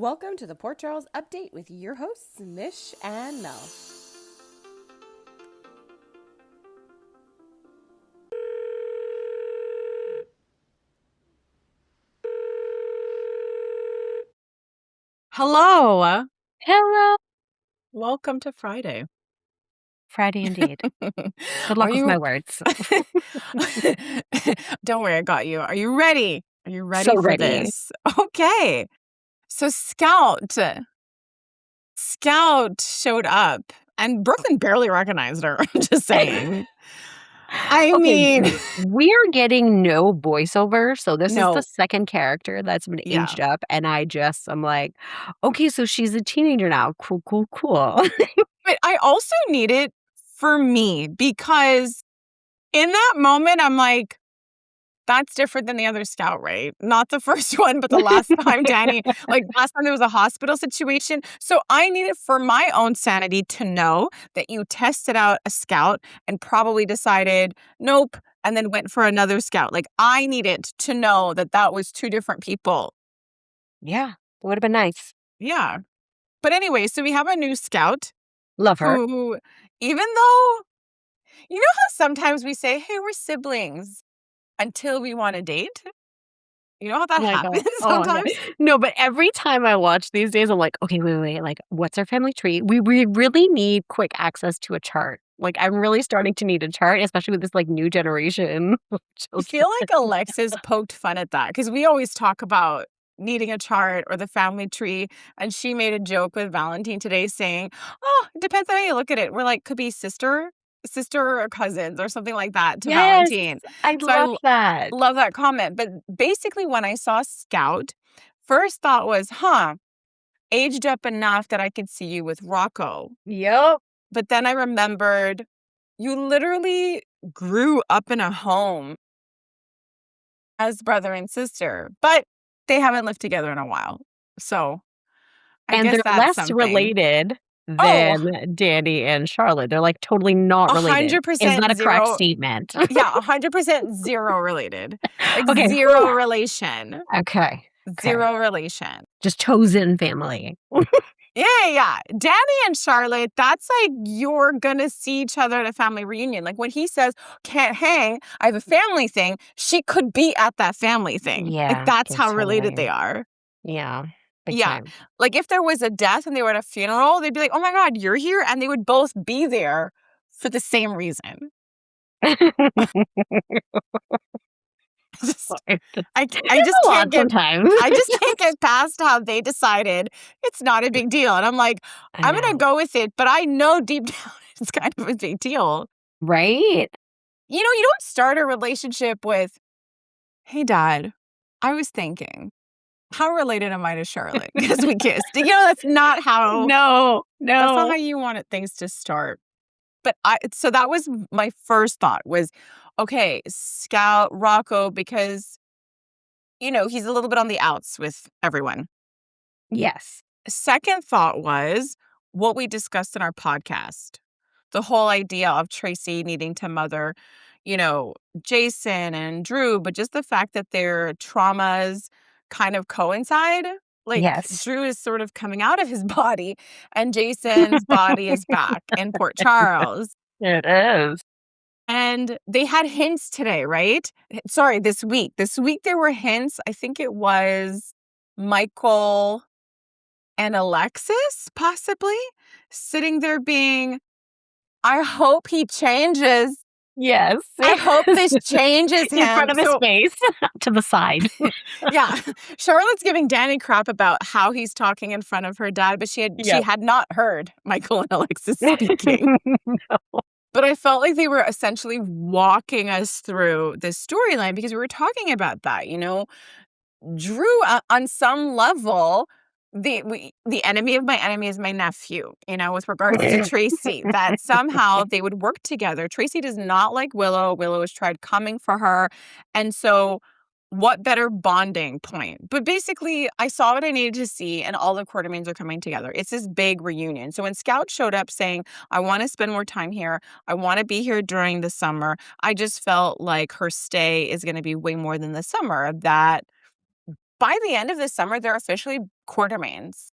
Welcome to the Port Charles Update with your hosts, Mish and Mel. Hello. Hello. Welcome to Friday. Friday indeed. Good luck Are with you my words. Don't worry, I got you. Are you ready? Are you ready So for ready. this? Okay. So Scout showed up and Brooklyn barely recognized her. I'm just saying. I Okay, mean, we're getting no voiceover, so this is the no. second character that's been Yeah. aged up, and I'm like, okay, so she's a teenager now. Cool, cool, cool. But I also need it for me because in that moment, I'm like, that's different than the other Scout, right? Not the first one, but the last time last time there was a hospital situation. So I need it for my own sanity to know that you tested out a Scout and probably decided, nope, and then went for another Scout. Like, I need it to know that that was two different people. Yeah, it would have been nice. Yeah. But anyway, so we have a new Scout Love her. who, even though, you know how sometimes we say, hey, we're siblings until we want to date? You know how that Oh my God. happens Oh my God. sometimes? No, but every time I watch these days, I'm like, okay, wait. Like, what's our family tree? We really need quick access to a chart. Like, I'm really starting to need a chart, especially with this like new generation of I children. feel like Alexis poked fun at that because we always talk about needing a chart or the family tree. And she made a joke with Valentine today saying, oh, it depends on how you look at it. We're like, could be sister or cousins or something like that to Yes, Valentine. I So I love that. love that comment. But basically, when I saw Scout, first thought was, aged up enough that I could see you with Rocco. Yep. But then I remembered you literally grew up in a home as brother and sister, but they haven't lived together in a while. So I And guess they're that's less something. related Oh, than Danny and Charlotte. They're like totally not related. Is that 100% a correct zero. statement? Yeah, 100% zero related. Like Okay. zero relation. Okay. Zero relation. Just chosen family. Yeah. Danny and Charlotte, that's like you're gonna see each other at a family reunion. Like when he says, can't hang, I have a family thing, she could be at that family thing. Like Yeah, that's how related totally. they are. Yeah, big Yeah. time. Like if there was a death and they were at a funeral, they'd be like, oh my God, you're here. And they would both be there for the same reason. Just, I It's just a can't lot get sometimes. I just can't get past how they decided it's not a big deal. And I'm like, I I'm gonna know. go with it, but I know deep down it's kind of a big deal. Right? You know, you don't start a relationship with, hey dad, I was thinking, how related am I to Charlotte? Because we kissed. You know, No, that's not how no. you wanted things to start. But so that was my first thought was, okay, Scout Rocco, because, you know, he's a little bit on the outs with everyone. Yes. Second thought was what we discussed in our podcast. The whole idea of Tracy needing to mother, you know, Jason and Drew, but just the fact that their traumas kind of coincide. Like Yes. Drew is sort of coming out of his body and Jason's body is back in Port Charles. It is. And they had hints today, right? Sorry, this week. This week there were hints. I think it was Michael and Alexis, possibly, sitting there being, I hope he changes. Yes. I hope this changes In front him. of his face, to the side. Yeah, Charlotte's giving Danny crap about how he's talking in front of her dad, but she Yep. had not heard Michael and Alexis speaking. But I felt like they were essentially walking us through this storyline because we were talking about that, you know. Drew, on some level, the enemy of my enemy is my nephew, you know, with regards to Tracy, that somehow they would work together. Tracy does not like Willow. Willow has tried coming for her. And so what better bonding point? But basically, I saw what I needed to see, and all the Quartermains are coming together. It's this big reunion. So when Scout showed up saying, I want to spend more time here, I want to be here during the summer, I just felt like her stay is going to be way more than the summer of that by the end of the summer, they're officially quartermains.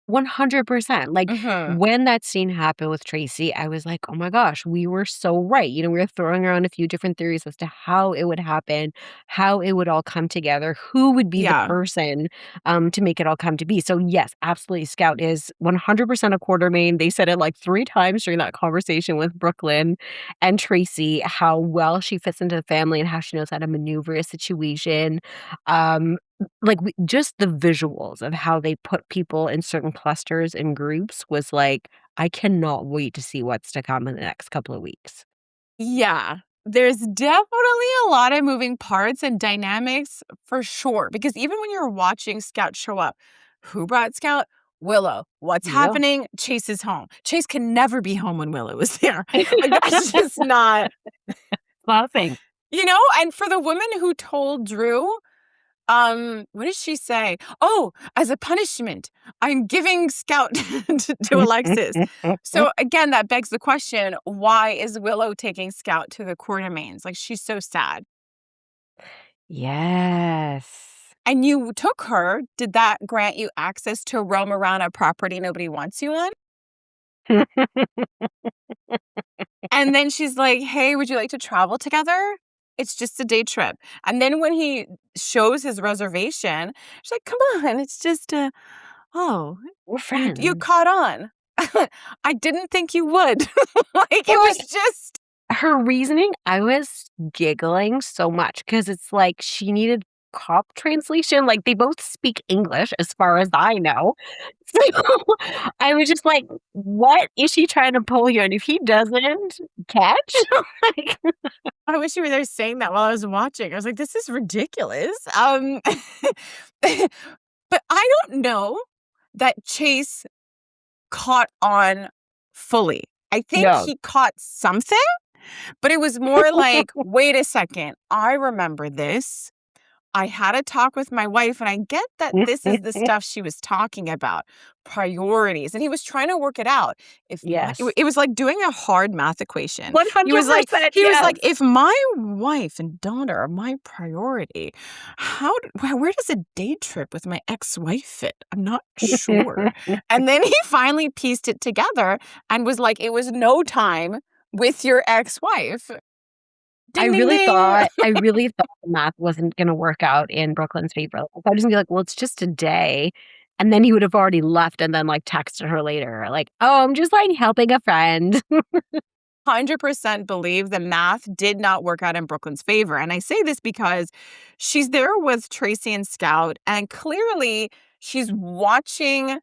100%. Like, Mhm. when that scene happened with Tracy, I was like, "Oh my gosh, we were so right." You know, we were throwing around a few different theories as to how it would happen, how it would all come together, who would be the Yeah. person, to make it all come to be. So, yes, absolutely, Scout is 100% a Quartermain. They said it, like, 3 times during that conversation with Brooklyn and Tracy, how well she fits into the family and how she knows how to maneuver a situation. Um, like, just the visuals of how they put people in certain clusters and groups was like, I cannot wait to see what's to come in the next couple of weeks. Yeah. There's definitely a lot of moving parts and dynamics for sure. Because even when you're watching Scout show up, who brought Scout? Willow. What's Will. happening? Chase is home. Chase can never be home when Willow is there. Like, that's just not, Laughing. and for the woman who told Drew, what did she say? Oh, as a punishment, I'm giving Scout to Alexis. So again, that begs the question, why is Willow taking Scout to the Quartermains? Like, she's so sad. Yes. And you took her. Did that grant you access to roam around a property nobody wants you on? And then she's like, hey, would you like to travel together? It's just a day trip. And then when he shows his reservation, she's like, come on, it's just oh, We're you friends. caught on. I didn't think you would. Like, it Well, was just her reasoning, I was giggling so much because it's like she needed cop translation. Like, they both speak English as far as I know. So I was just like, what is she trying to pull you? And if he doesn't catch, like, I wish you were there saying that while I was watching. I was like, this is ridiculous. But I don't know that Chase caught on fully. I think no. he caught something, but it was more like, wait a second, I remember this. I had a talk with my wife, and I get that this is the stuff she was talking about, priorities. And he was trying to work it out. If my, Yes. it was like doing a hard math equation. He was like, 100%, he was yes. like, if my wife and daughter are my priority, where does a day trip with my ex-wife fit? I'm not sure. And then he finally pieced it together and was like, it was no time with your ex-wife. I Ding, ding, really ding. thought the math wasn't gonna work out in Brooklyn's favor. Like, I was gonna be like, "Well, it's just a day," and then he would have already left and then, like, texted her later, like, "Oh, I'm just, like, helping a friend." 100% believe the math did not work out in Brooklyn's favor. And I say this because she's there with Tracy and Scout, and clearly she's watching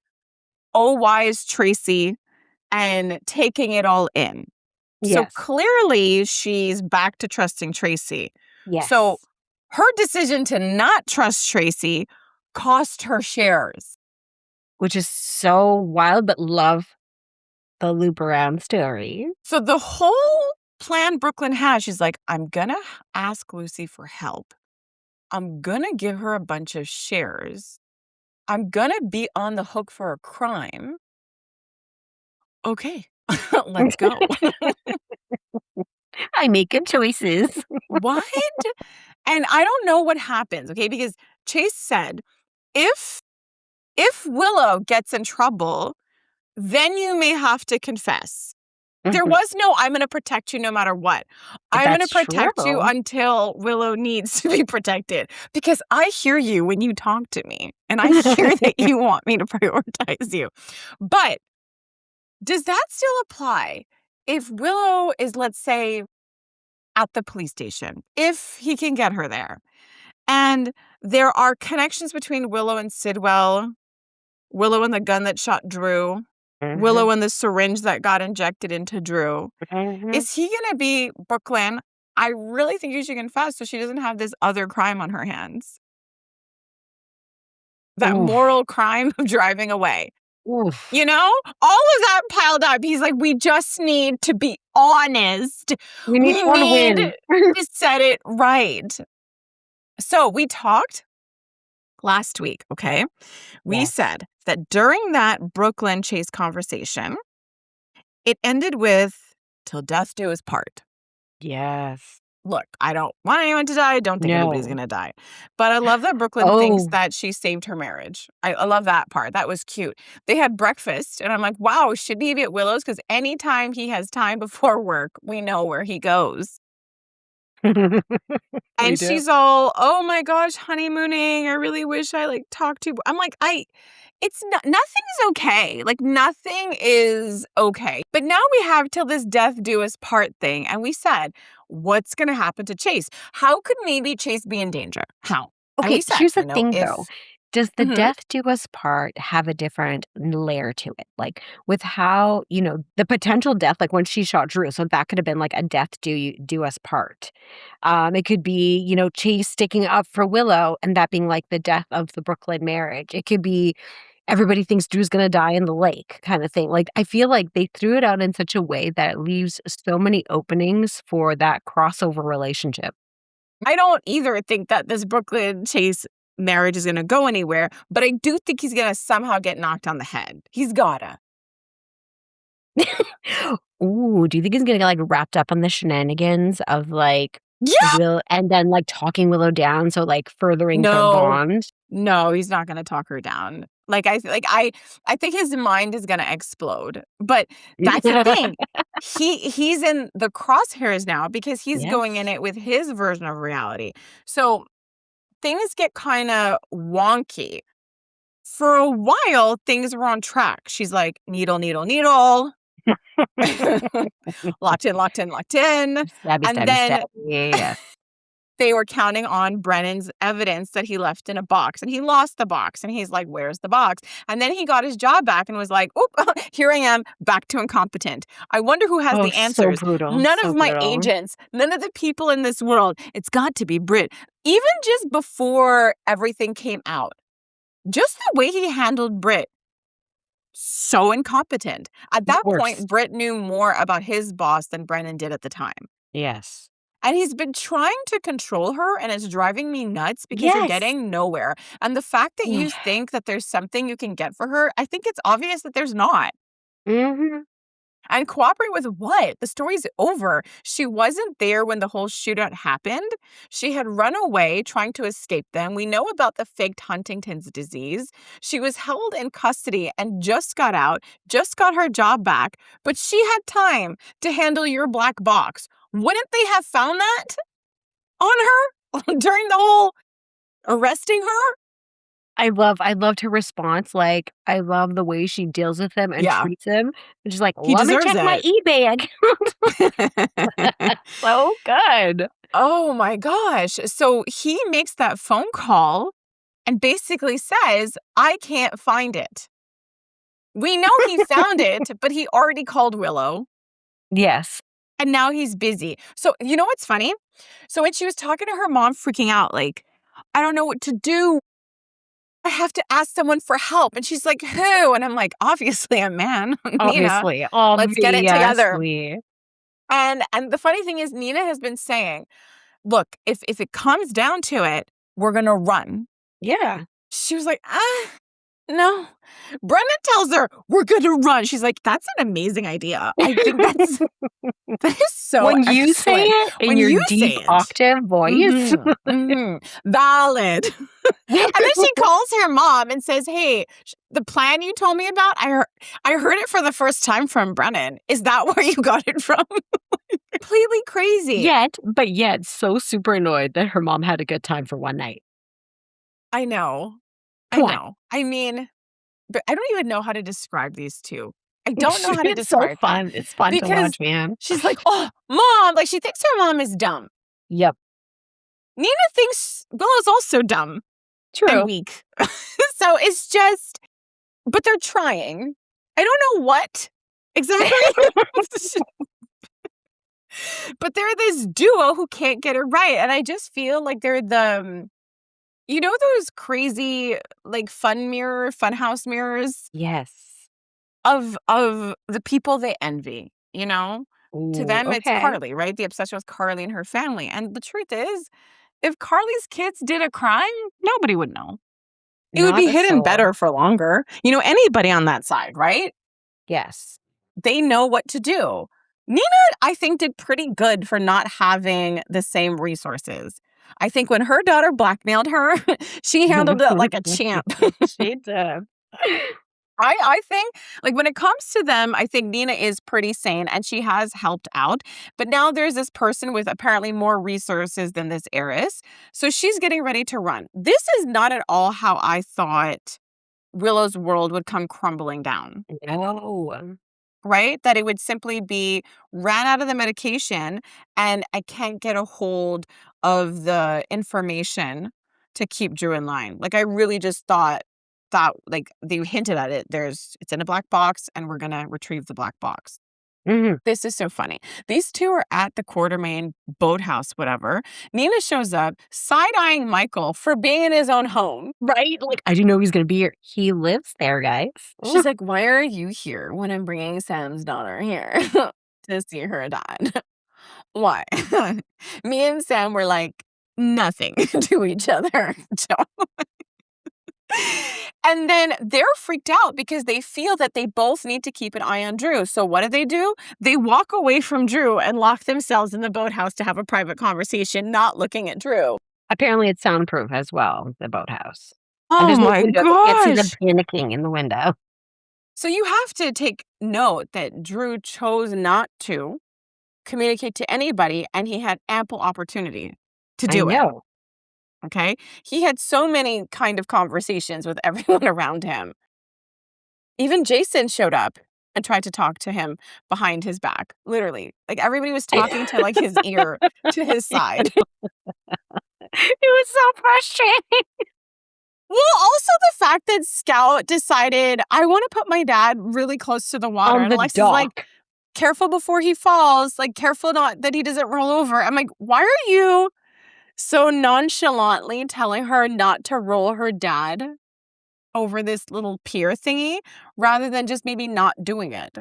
Oh Wise Tracy and taking it all in. So Yes. clearly she's back to trusting Tracy. So Yes. her decision to not trust Tracy cost her shares. Which is so wild, but love the loop around story. So the whole plan Brooklyn has, she's like, I'm going to ask Lucy for help. I'm going to give her a bunch of shares. I'm going to be on the hook for a crime. Okay, let's go. I make good choices. What? And I don't know what happens, okay? Because Chase said, if Willow gets in trouble, then you may have to confess. There Mhm. was no, I'm going to protect you no matter what. I'm going to That's protect you true. until Willow needs to be protected. Because I hear you when you talk to me. And I hear that you want me to prioritize you. But does that still apply if Willow is, let's say, at the police station, if he can get her there, and there are connections between Willow and Sidwell, Willow and the gun that shot Drew, Mhm. Willow and the syringe that got injected into Drew. Mhm. Is he going to be Brooklyn? I really think you should confess so she doesn't have this other crime on her hands. That Oof. moral crime of driving away. Oof. You know, all of that piled up. He's like, we just need to be honest. We need We one need win. to set it right. So we talked last week, okay? We Yes. said that during that Brooklyn Chase conversation, it ended with till death do us part. Yes. look, I don't want anyone to die. I don't think anybody's No. going to die. But I love that Brooklyn thinks that she saved her marriage. I love that part. That was cute. They had breakfast, and I'm like, wow, should he be at Willow's? Because anytime he has time before work, we know where he goes. And she's all, oh my gosh, honeymooning. I really wish I talked to. I'm like, it's not, nothing's okay. Like, nothing is okay. But now we have till this death do us part thing. And we said, what's going to happen to Chase? How could maybe Chase be in danger? How? And Okay, we said, here's the you know, thing if though. Does the Mhm. death do us part have a different layer to it? Like with how, the potential death, like when she shot Drew, so that could have been like a death do us part. It could be, Chase sticking up for Willow and that being like the death of the Brooklyn marriage. It could be everybody thinks Drew's gonna die in the lake kind of thing. Like I feel like they threw it out in such a way that it leaves so many openings for that crossover relationship. I don't either think that this Brooklyn Chase marriage is going to go anywhere, but I do think he's going to somehow get knocked on the head. He's gotta. Ooh, do you think he's gonna get like wrapped up on the shenanigans of like Yeah. Will and then like talking Willow down, so like furthering their No. bond? No, he's not going to talk her down. I think his mind is going to explode. But that's the thing. He's in the crosshairs now because he's going in Yes. it with his version of reality. So things get kind of wonky. For a while, things were on track. She's like, needle, needle, needle. Locked in, locked in, locked in. Stabby, And stabby, then stabby. Yeah. they were counting on Brennan's evidence that he left in a box, and he lost the box, and he's like, where's the box? And then he got his job back and was like, oop, here I am, back to incompetent. I wonder who has Oh, the answers. so brutal. None So of my brutal. agents, none of the people in this world. It's got to be Britt. Even just before everything came out, just the way he handled Britt, so incompetent. At that point, Britt knew more about his boss than Brennan did at the time. Yes. And he's been trying to control her, and it's driving me nuts because you're getting nowhere. And the fact that you think that there's something you can get for her, I think it's obvious that there's not. Mm-hmm. And cooperate with what? The story's over. She wasn't there when the whole shootout happened. She had run away trying to escape them. We know about the faked Huntington's disease. She was held in custody and just got out, just got her job back, but she had time to handle your black box. Wouldn't they have found that on her during the whole arresting her? I loved her response. Like, I love the way she deals with him and treats him. She's like, He let me deserves check my it. eBay account. So good. Oh my gosh. So he makes that phone call and basically says, I can't find it. We know he found it, but he already called Willow. Yes. And now he's busy. So you know what's funny? So when she was talking to her mom, freaking out, like, I don't know what to do. I have to ask someone for help. And she's like, who? And I'm like, obviously a man. Nina, let's get it together. And the funny thing is, Nina has been saying, look, if it comes down to it, we're going to run. Yeah. She was like, no. Brennan tells her, we're going to run. She's like, that's an amazing idea. I think that is so when you excellent. say it in your deep octave voice. Valid. And then she calls her mom and says, hey, the plan you told me about, I heard it for the first time from Brennan. Is that where you got it from? Completely crazy. Yet so super annoyed that her mom had a good time for one night. I know. I mean, but I don't even know how to describe these two. I don't know how to describe so fun. It's fun to watch, man. She's like, oh, mom. Like, she thinks her mom is dumb. Yep. Nina thinks Willow's also dumb. True. And weak. So it's just, but they're trying. I don't know what exactly. But they're this duo who can't get it right. And I just feel like they're the, you know, those crazy, like, funhouse mirrors? Yes. Of the people they envy, you know? Ooh, to them, it's Carly, right? The obsession with Carly and her family. And the truth is, if Carly's kids did a crime, nobody would know. It would be hidden better for longer. You know, anybody on that side, right? Yes. They know what to do. Nina, I think, did pretty good for not having the same resources. I think when her daughter blackmailed her, she handled it like a champ. She did. I think, like, when it comes to them, I think Nina is pretty sane and she has helped out. But now there's this person with apparently more resources than this heiress. So she's getting ready to run. This is not at all how I thought Willow's world would come crumbling down. No. Right? That it would simply be ran out of the medication and I can't get a hold of the information to keep Drew in line. Like, I really just thought like they hinted at it. It's in a black box and we're gonna retrieve the black box. Mhm. This is so funny. These two are at the Quartermain boathouse, whatever. Nina shows up side-eyeing Michael for being in his own home. Right? Like, I didn't know he was gonna be here. He lives there, guys. She's like, why are you here when I'm bringing Sam's daughter here to see her dad? Why? Me and Sam were like nothing to each other. And then they're freaked out because they feel that they both need to keep an eye on Drew. So what do? They walk away from Drew and lock themselves in the boathouse to have a private conversation, not looking at Drew. Apparently, it's soundproof as well, the boathouse. And Oh there's no my window. You can't gosh. see them panicking in the window. So you have to take note that Drew chose not to communicate to anybody, and he had ample opportunity to do I it. know. Okay? He had so many kind of conversations with everyone around him. Even Jason showed up and tried to talk to him behind his back. Literally. Like, everybody was talking to, like, his ear to his side. It was so frustrating. Well, also the fact that Scout decided, I want to put my dad really close to the water. On And the Alexa's dock. like, careful before he falls. Like, careful not that he doesn't roll over. I'm like, why are you so nonchalantly telling her not to roll her dad over this little pier thingy rather than just maybe not doing it?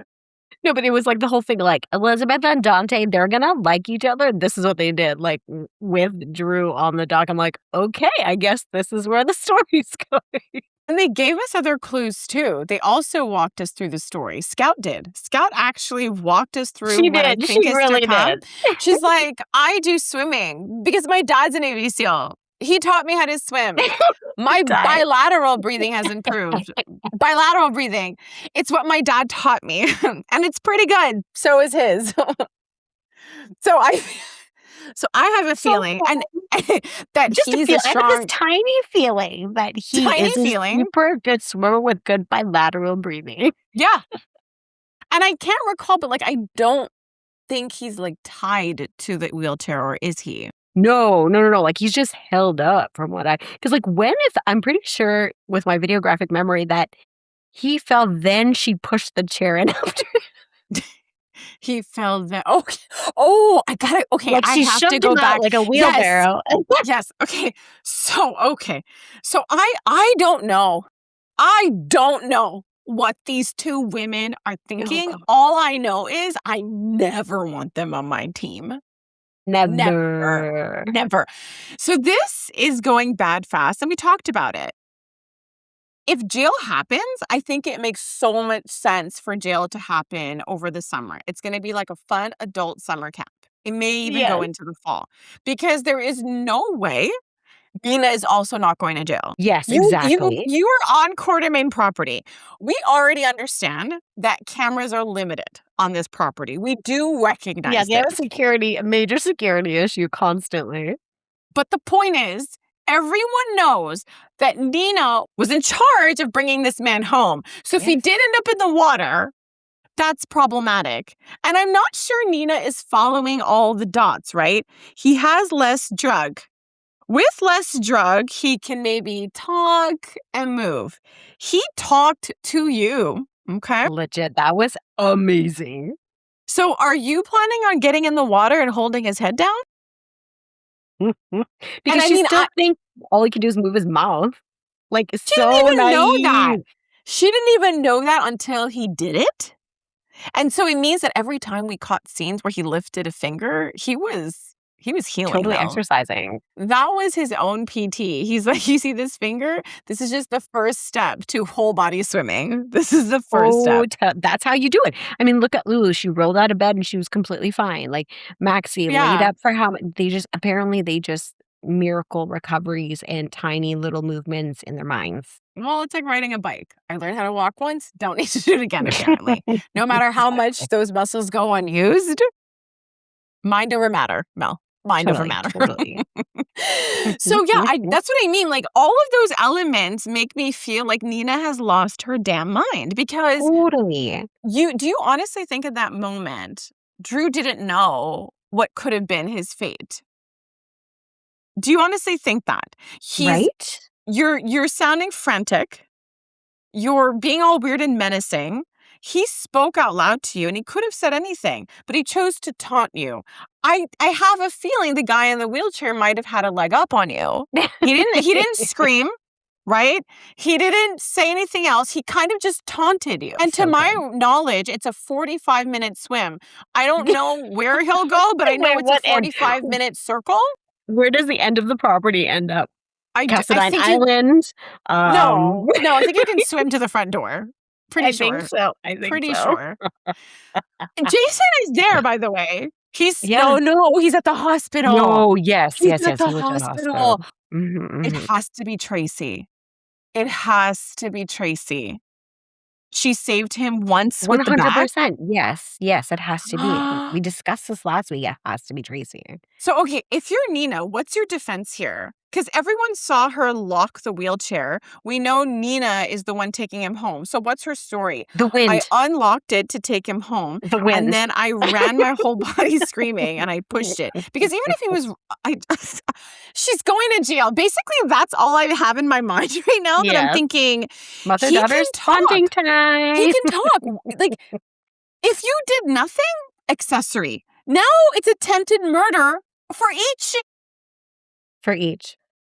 No, but it was like the whole thing, like, Elizabeth and Dante, they're gonna like each other. This is what they did, like, with Drew on the dock. I'm like, okay, I guess this is where the story's going. And they gave us other clues too. They also walked us through the story. Scout did. Scout actually walked us through She what I did. think She is really to come. did. She's like, I do swimming because my dad's a Navy SEAL. He taught me how to swim. My Dad. bilateral breathing has improved. Bilateral breathing. It's what my dad taught me. And it's pretty good. So is his. So I have a feeling and that Just he's a a strong, this tiny feeling that he Tiny is a feeling. super good swimmer with good bilateral breathing. yeah. And I can't recall, but like, I don't think he's like tied to the wheelchair, or is he? No. Like, he's just held up from what because, like, I'm pretty sure with my videographic memory that he fell, then she pushed the chair in after. He fell there. Oh, I got it. Okay, Like, I she have to shoved go him out back. like a Yes. wheelbarrow. Yes. Okay. So I don't know. I don't know what these two women are thinking. God. All I know is I never want them on my team. Never. Never. So this is going bad fast, and we talked about it. If jail happens, I think it makes so much sense for jail to happen over the summer. It's going to be like a fun adult summer camp. It may even go Yes. into the fall because there is no way Nina is also not going to jail. Yes, exactly. You are on Quartermain property. We already understand that cameras are limited on this property. We do recognize Yeah, they have this. a major security issue constantly. But the point is, everyone knows that Nina was in charge of bringing this man home. So if he did end up in the water, that's problematic. And I'm not sure Nina is following all the dots, right? He has less drug. With less drug, he can maybe talk and move. He talked to you, okay? Legit, that was amazing. So are you planning on getting in the water and holding his head down? Because she still thinks all he can do is move his mouth. Like, she didn't even know that. She didn't even know that until he did it. And so it means that every time we caught scenes where he lifted a finger, he was He was healing, Totally though. exercising. That was his own PT. He's like, you see this finger? This is just the first step to whole body swimming. This is the first step. That's how you do it. I mean, look at Lulu. She rolled out of bed and she was completely fine. Like Maxie laid Yeah. up for they just miracle recoveries and tiny little movements in their minds. Well, it's like riding a bike. I learned how to walk once, don't need to do it again, apparently. No matter how much those muscles go unused, mind over matter, Mel. Mind over matter. Totally. So yeah, that's what I mean. Like all of those elements make me feel like Nina has lost her damn mind because Totally. do you honestly think at that moment Drew didn't know what could have been his fate? Do you honestly think that? Right? You're sounding frantic. You're being all weird and menacing. He spoke out loud to you and he could have said anything, but he chose to taunt you. I have a feeling the guy in the wheelchair might have had a leg up on you. He didn't scream, right? He didn't say anything else. He kind of just taunted you. And to my knowledge, it's a 45-minute swim. I don't know where he'll go, but I know it's a 45-minute circle. Where does the end of the property end up? Cassadine Island? No, I think you can swim to the front door. Pretty sure. I think Pretty so. sure. Jason is there, by the way. He's he's at the hospital. No, yes. He was at the hospital. Mm-hmm. It has to be Tracy. It has to be Tracy. She saved him once with the bat. 100%. Yes, it has to be. We discussed this last week. It has to be Tracy. So, okay, if you're Nina, what's your defense here? Because everyone saw her lock the wheelchair. We know Nina is the one taking him home. So what's her story? The wind. I unlocked it to take him home. The wind. And then I ran my whole body screaming and I pushed it. Because even if he was, she's going to jail. Basically, that's all I have in my mind right now that I'm thinking, Mother-daughter's bonding time. He can talk. Like, if you did nothing, accessory. Now it's attempted murder for each.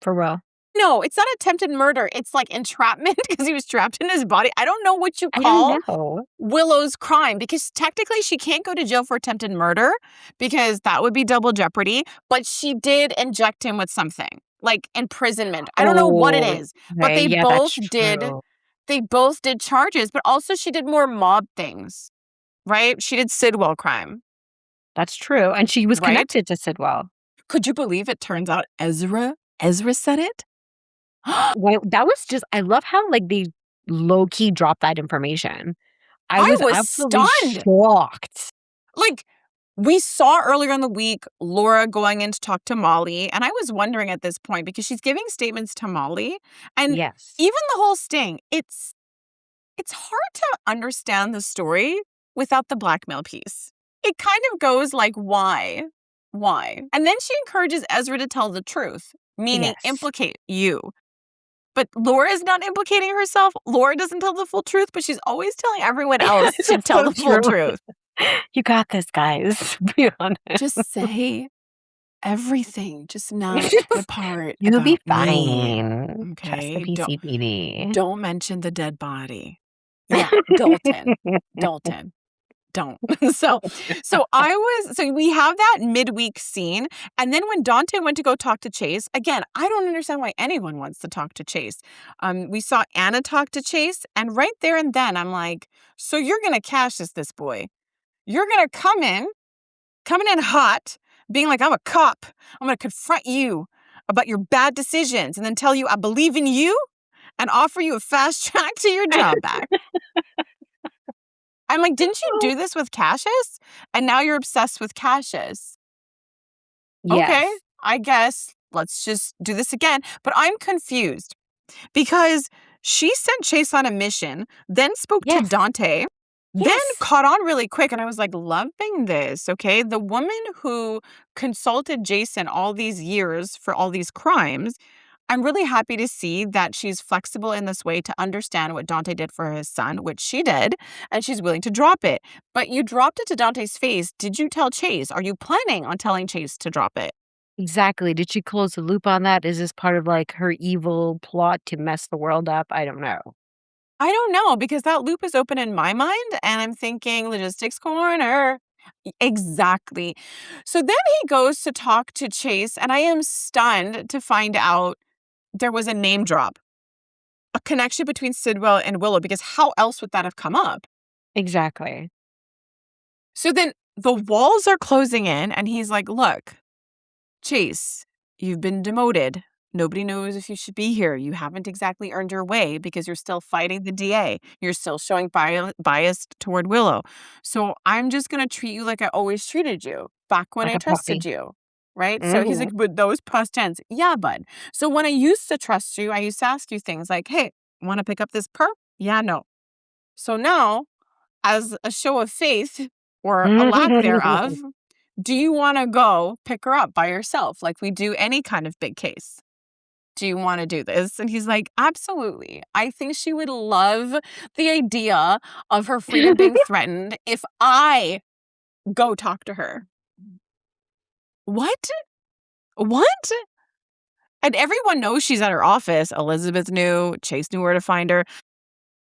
For real. No, it's not attempted murder. It's like entrapment because he was trapped in his body. I don't know what you call Willow's crime because technically she can't go to jail for attempted murder because that would be double jeopardy. But she did inject him with something like imprisonment. I don't know what it is, but they both did. They both did charges, but also she did more mob things, right? She did Sidwell crime. That's true. And she was connected to Sidwell. Could you believe it turns out Ezra said it? Well, that was just, I love how like they low-key dropped that information. I was absolutely stunned. Shocked. Like, we saw earlier in the week Laura going in to talk to Molly, and I was wondering at this point, because she's giving statements to Molly, and even the whole sting, it's hard to understand the story without the blackmail piece. It kind of goes like, why? And then she encourages Ezra to tell the truth, meaning implicate you. But Laura is not implicating herself. Laura doesn't tell the full truth, but she's always telling everyone else to tell the full truth. You got this, guys. Be honest. Just say everything, just not the part. You'll be Okay. fine. Trust the PCPD. Don't mention the dead body. Yeah, Dalton. Don't. So we have that midweek scene. And then when Dante went to go talk to Chase, again, I don't understand why anyone wants to talk to Chase. We saw Anna talk to Chase. And right there and then I'm like, so you're going to cash this boy. You're going to coming in hot, being like, I'm a cop. I'm going to confront you about your bad decisions and then tell you I believe in you and offer you a fast track to your job back. I'm like, didn't you do this with Cassius? And now you're obsessed with Cassius. Yes. Okay, I guess let's just do this again. But I'm confused because she sent Chase on a mission, then spoke to Dante, then caught on really quick. And I was like, loving this, okay? The woman who consulted Jason all these years for all these crimes, I'm really happy to see that she's flexible in this way to understand what Dante did for his son, which she did, and she's willing to drop it. But you dropped it to Dante's face. Did you tell Chase? Are you planning on telling Chase to drop it? Exactly. Did she close the loop on that? Is this part of like her evil plot to mess the world up? I don't know. I don't know, because that loop is open in my mind, and I'm thinking logistics corner. Exactly. So then he goes to talk to Chase, and I am stunned to find out there was a name drop, a connection between Sidwell and Willow, because how else would that have come up? Exactly. So then the walls are closing in, and he's like, look, Chase, you've been demoted. Nobody knows if you should be here. You haven't exactly earned your way because you're still fighting the DA. You're still showing bias toward Willow. So I'm just going to treat you like I always treated you back when Like I a trusted puppy. you. Right? So he's Mhm. like, with those past tense, yeah, bud. So when I used to trust you, I used to ask you things like, hey, want to pick up this perp? Yeah, no. So now, as a show of faith or a lack thereof, do you want to go pick her up by yourself like we do any kind of big case? Do you want to do this? And he's like, absolutely. I think she would love the idea of her freedom being threatened if I go talk to her. What? What? And everyone knows she's at her office. Elizabeth knew. Chase knew where to find her.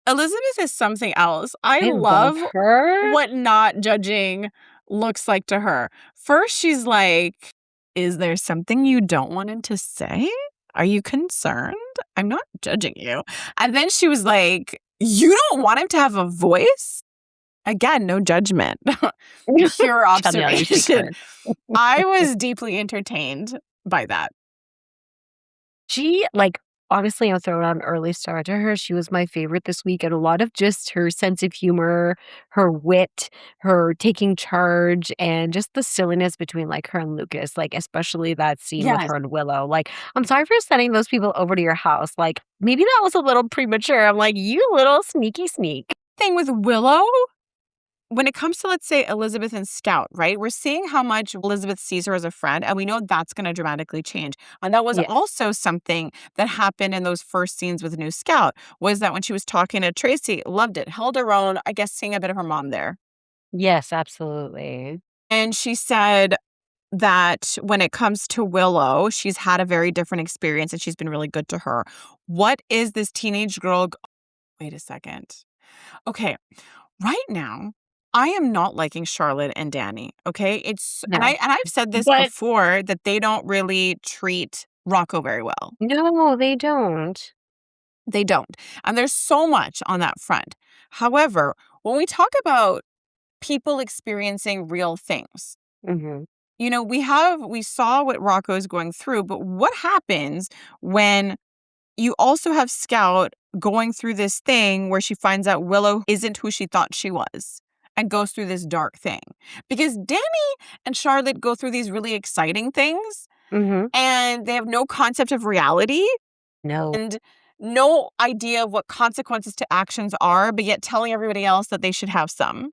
Elizabeth is something else. I I love love her. what not judging looks like to her. First, she's like, is there something you don't want him to say? Are you concerned? I'm not judging you. And then she was like, you don't want him to have a voice? Again, no judgment. Pure Chanel, you take observation. her. I was deeply entertained by that. She, like, honestly, I'll throw out an early star to her. She was my favorite this week, and a lot of just her sense of humor, her wit, her taking charge, and just the silliness between, like, her and Lucas, like, especially that scene with Yes. her and Willow. Like, I'm sorry for sending those people over to your house. Like, maybe that was a little premature. I'm like, you little sneaky sneak. Thing with Willow, when it comes to, let's say, Elizabeth and Scout, right? We're seeing how much Elizabeth sees her as a friend, and we know that's going to dramatically change. And that was Yes. also something that happened in those first scenes with New Scout, was that when she was talking to Tracy, loved it, held her own, I guess seeing a bit of her mom there. Yes, absolutely. And she said that when it comes to Willow, she's had a very different experience and she's been really good to her. What is this teenage girl? Wait a second. Okay. Right now, I am not liking Charlotte and Danny, okay? No. And I've said this But before that they don't really treat Rocco very well. no, they don't. They don't. And there's so much on that front. However, when we talk about people experiencing real things, Mhm. you know, we saw what Rocco is going through, but what happens when you also have Scout going through this thing where she finds out Willow isn't who she thought she was and goes through this dark thing? Because Danny and Charlotte go through these really exciting things Mhm. and they have no concept of reality No. and no idea of what consequences to actions are, but yet telling everybody else that they should have some.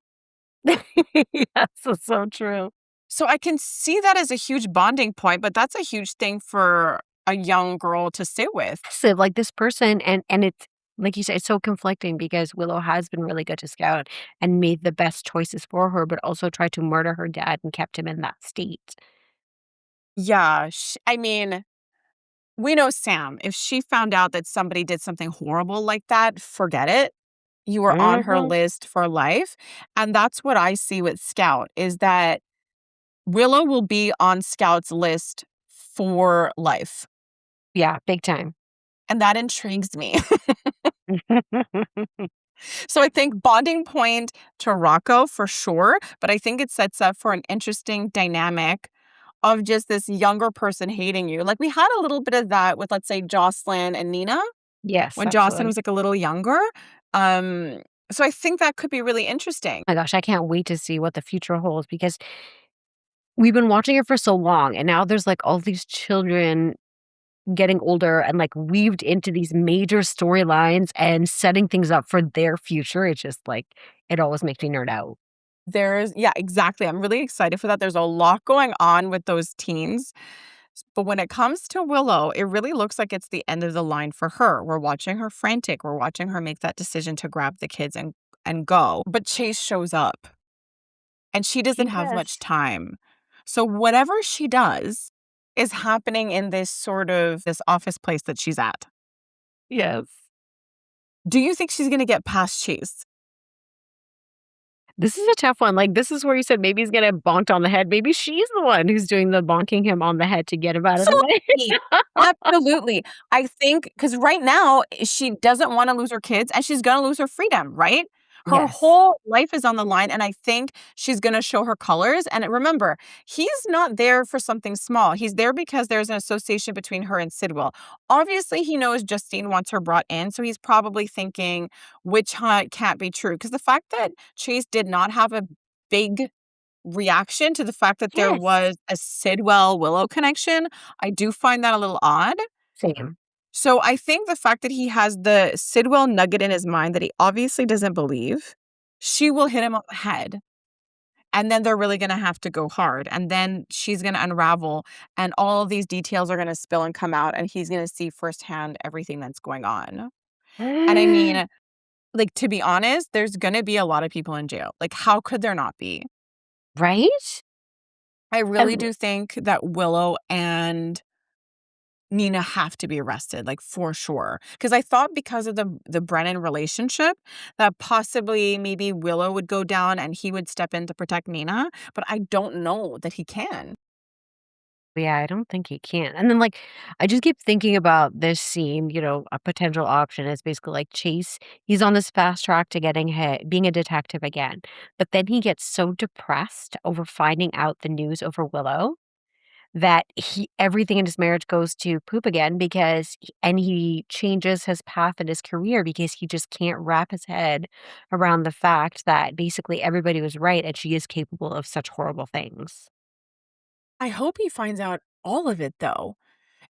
Yes, that's so true. So I can see that as a huge bonding point, but that's a huge thing for a young girl to sit with. So, like, this person and it's like you said, it's so conflicting because Willow has been really good to Scout and made the best choices for her, but also tried to murder her dad and kept him in that state. Yeah, I mean, we know Sam. If she found out that somebody did something horrible like that, forget it. You are on her Mhm. list for life. And that's what I see with Scout is that Willow will be on Scout's list for life. Yeah, big time. And that intrigues me. So I think bonding point to Rocco for sure, but I think it sets up for an interesting dynamic of just this younger person hating you. Like we had a little bit of that with, let's say, Jocelyn and Nina Yes, when Jocelyn absolutely. was like a little younger. Um, so I think that could be really interesting. My gosh, I can't wait to see what the future holds because we've been watching it for so long, and now there's, like, all these children getting older and, like, weaved into these major storylines and setting things up for their future. It's just, like, it always makes me nerd out. Yeah, exactly. I'm really excited for that. There's a lot going on with those teens. But when it comes to Willow, it really looks like it's the end of the line for her. We're watching her frantic. We're watching her make that decision to grab the kids and go. But Chase shows up and she He doesn't have does. much time. So whatever she does is happening in this sort of this office place that she's at. Yes. Do you think she's going to get past Chase? This is a tough one. Like, this is where you said maybe he's gonna bonked on the head. Maybe she's the one who's doing the bonking him on the head to get him out of the way. Absolutely. Absolutely. I think because right now, she doesn't wanna lose her kids, and she's gonna lose her freedom, right? Her Yes. whole life is on the line, and I think she's gonna show her colors, and remember, he's not there for something small. He's there because there's an association between her and Sidwell. Obviously, he knows Justine wants her brought in, so he's probably thinking, "Witch hunt can't be true." Because the fact that Chase did not have a big reaction to the fact that there Yes. was a Sidwell-Willow connection, I do find that a little odd. Same. So I think the fact that he has the Sidwell nugget in his mind that he obviously doesn't believe, she will hit him on the head. And then they're really gonna have to go hard. And then she's gonna unravel, and all of these details are gonna spill and come out, and he's gonna see firsthand everything that's going on. And I mean, like, to be honest, there's gonna be a lot of people in jail. Like, how could there not be? Right? I really And do think that Willow and Nina have to be arrested, like, for sure. Because I thought because of the Brennan relationship, that possibly maybe Willow would go down and he would step in to protect Nina, but I don't know that he can. yeah, I don't think he can. And then, like, I just keep thinking about this scene, a potential option is basically like Chase, he's on this fast track to getting hit, being a detective again. But then he gets so depressed over finding out the news over Willow that everything in his marriage goes to poop again and he changes his path in his career because he just can't wrap his head around the fact that basically everybody was right and she is capable of such horrible things. I hope he finds out all of it, though.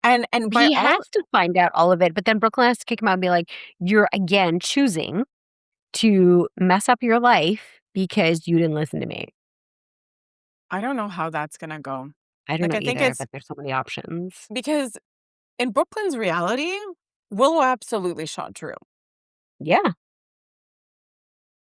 And by He all has to find out all of it, but then Brooklyn has to kick him out and be like, "You're again choosing to mess up your life because you didn't listen to me." I don't know how that's gonna go. I don't Like, know I think either, it's but there's so many options. because in Brooklyn's reality, Willow absolutely shot Drew. Yeah.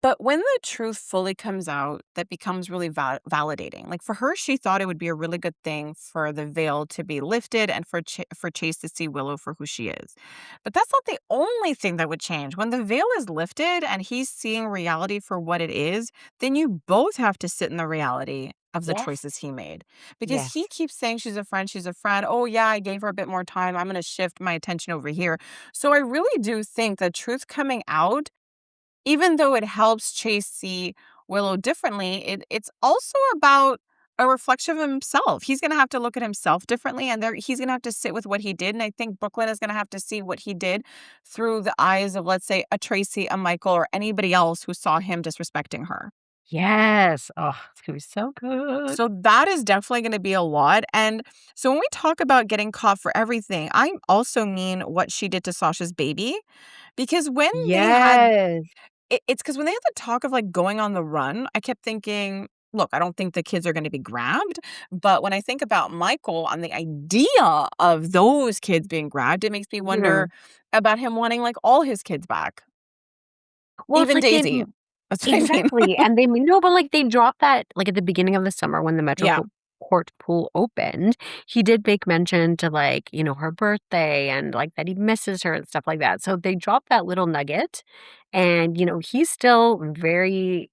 But when the truth fully comes out, that becomes really validating. Like for her, she thought it would be a really good thing for the veil to be lifted and for Chase to see Willow for who she is. But that's not the only thing that would change. When the veil is lifted and he's seeing reality for what it is, then you both have to sit in the reality of the Yes. choices he made. Because he Yes. keeps saying she's a friend, she's a friend. Oh, yeah, I gave her a bit more time. I'm going to shift my attention over here. So I really do think the truth coming out, even though it helps Chase see Willow differently, it's also about a reflection of himself. He's gonna have to look at himself differently, and he's gonna have to sit with what he did. And I think Brooklyn is gonna have to see what he did through the eyes of, let's say, a Tracy, a Michael, or anybody else who saw him disrespecting her. Yes. Oh, it's gonna be so good. So that is definitely gonna be a lot. And so when we talk about getting caught for everything, I also mean what she did to Sasha's baby. Because when they had Yes. it's because when they had the talk of, like, going on the run, I kept thinking, "Look, I don't think the kids are gonna be grabbed," but when I think about Michael and the idea of those kids being grabbed, it makes me Yeah. wonder about him wanting, like, all his kids back. Well, it's Even like they Daisy. That's what I mean. exactly, and they no, but, like, they dropped that, like, at the beginning of the summer when the Yeah. Court pool opened, he did make mention to, like, her birthday and, like, that he misses her and stuff like that, so they dropped that little nugget, and, he's still very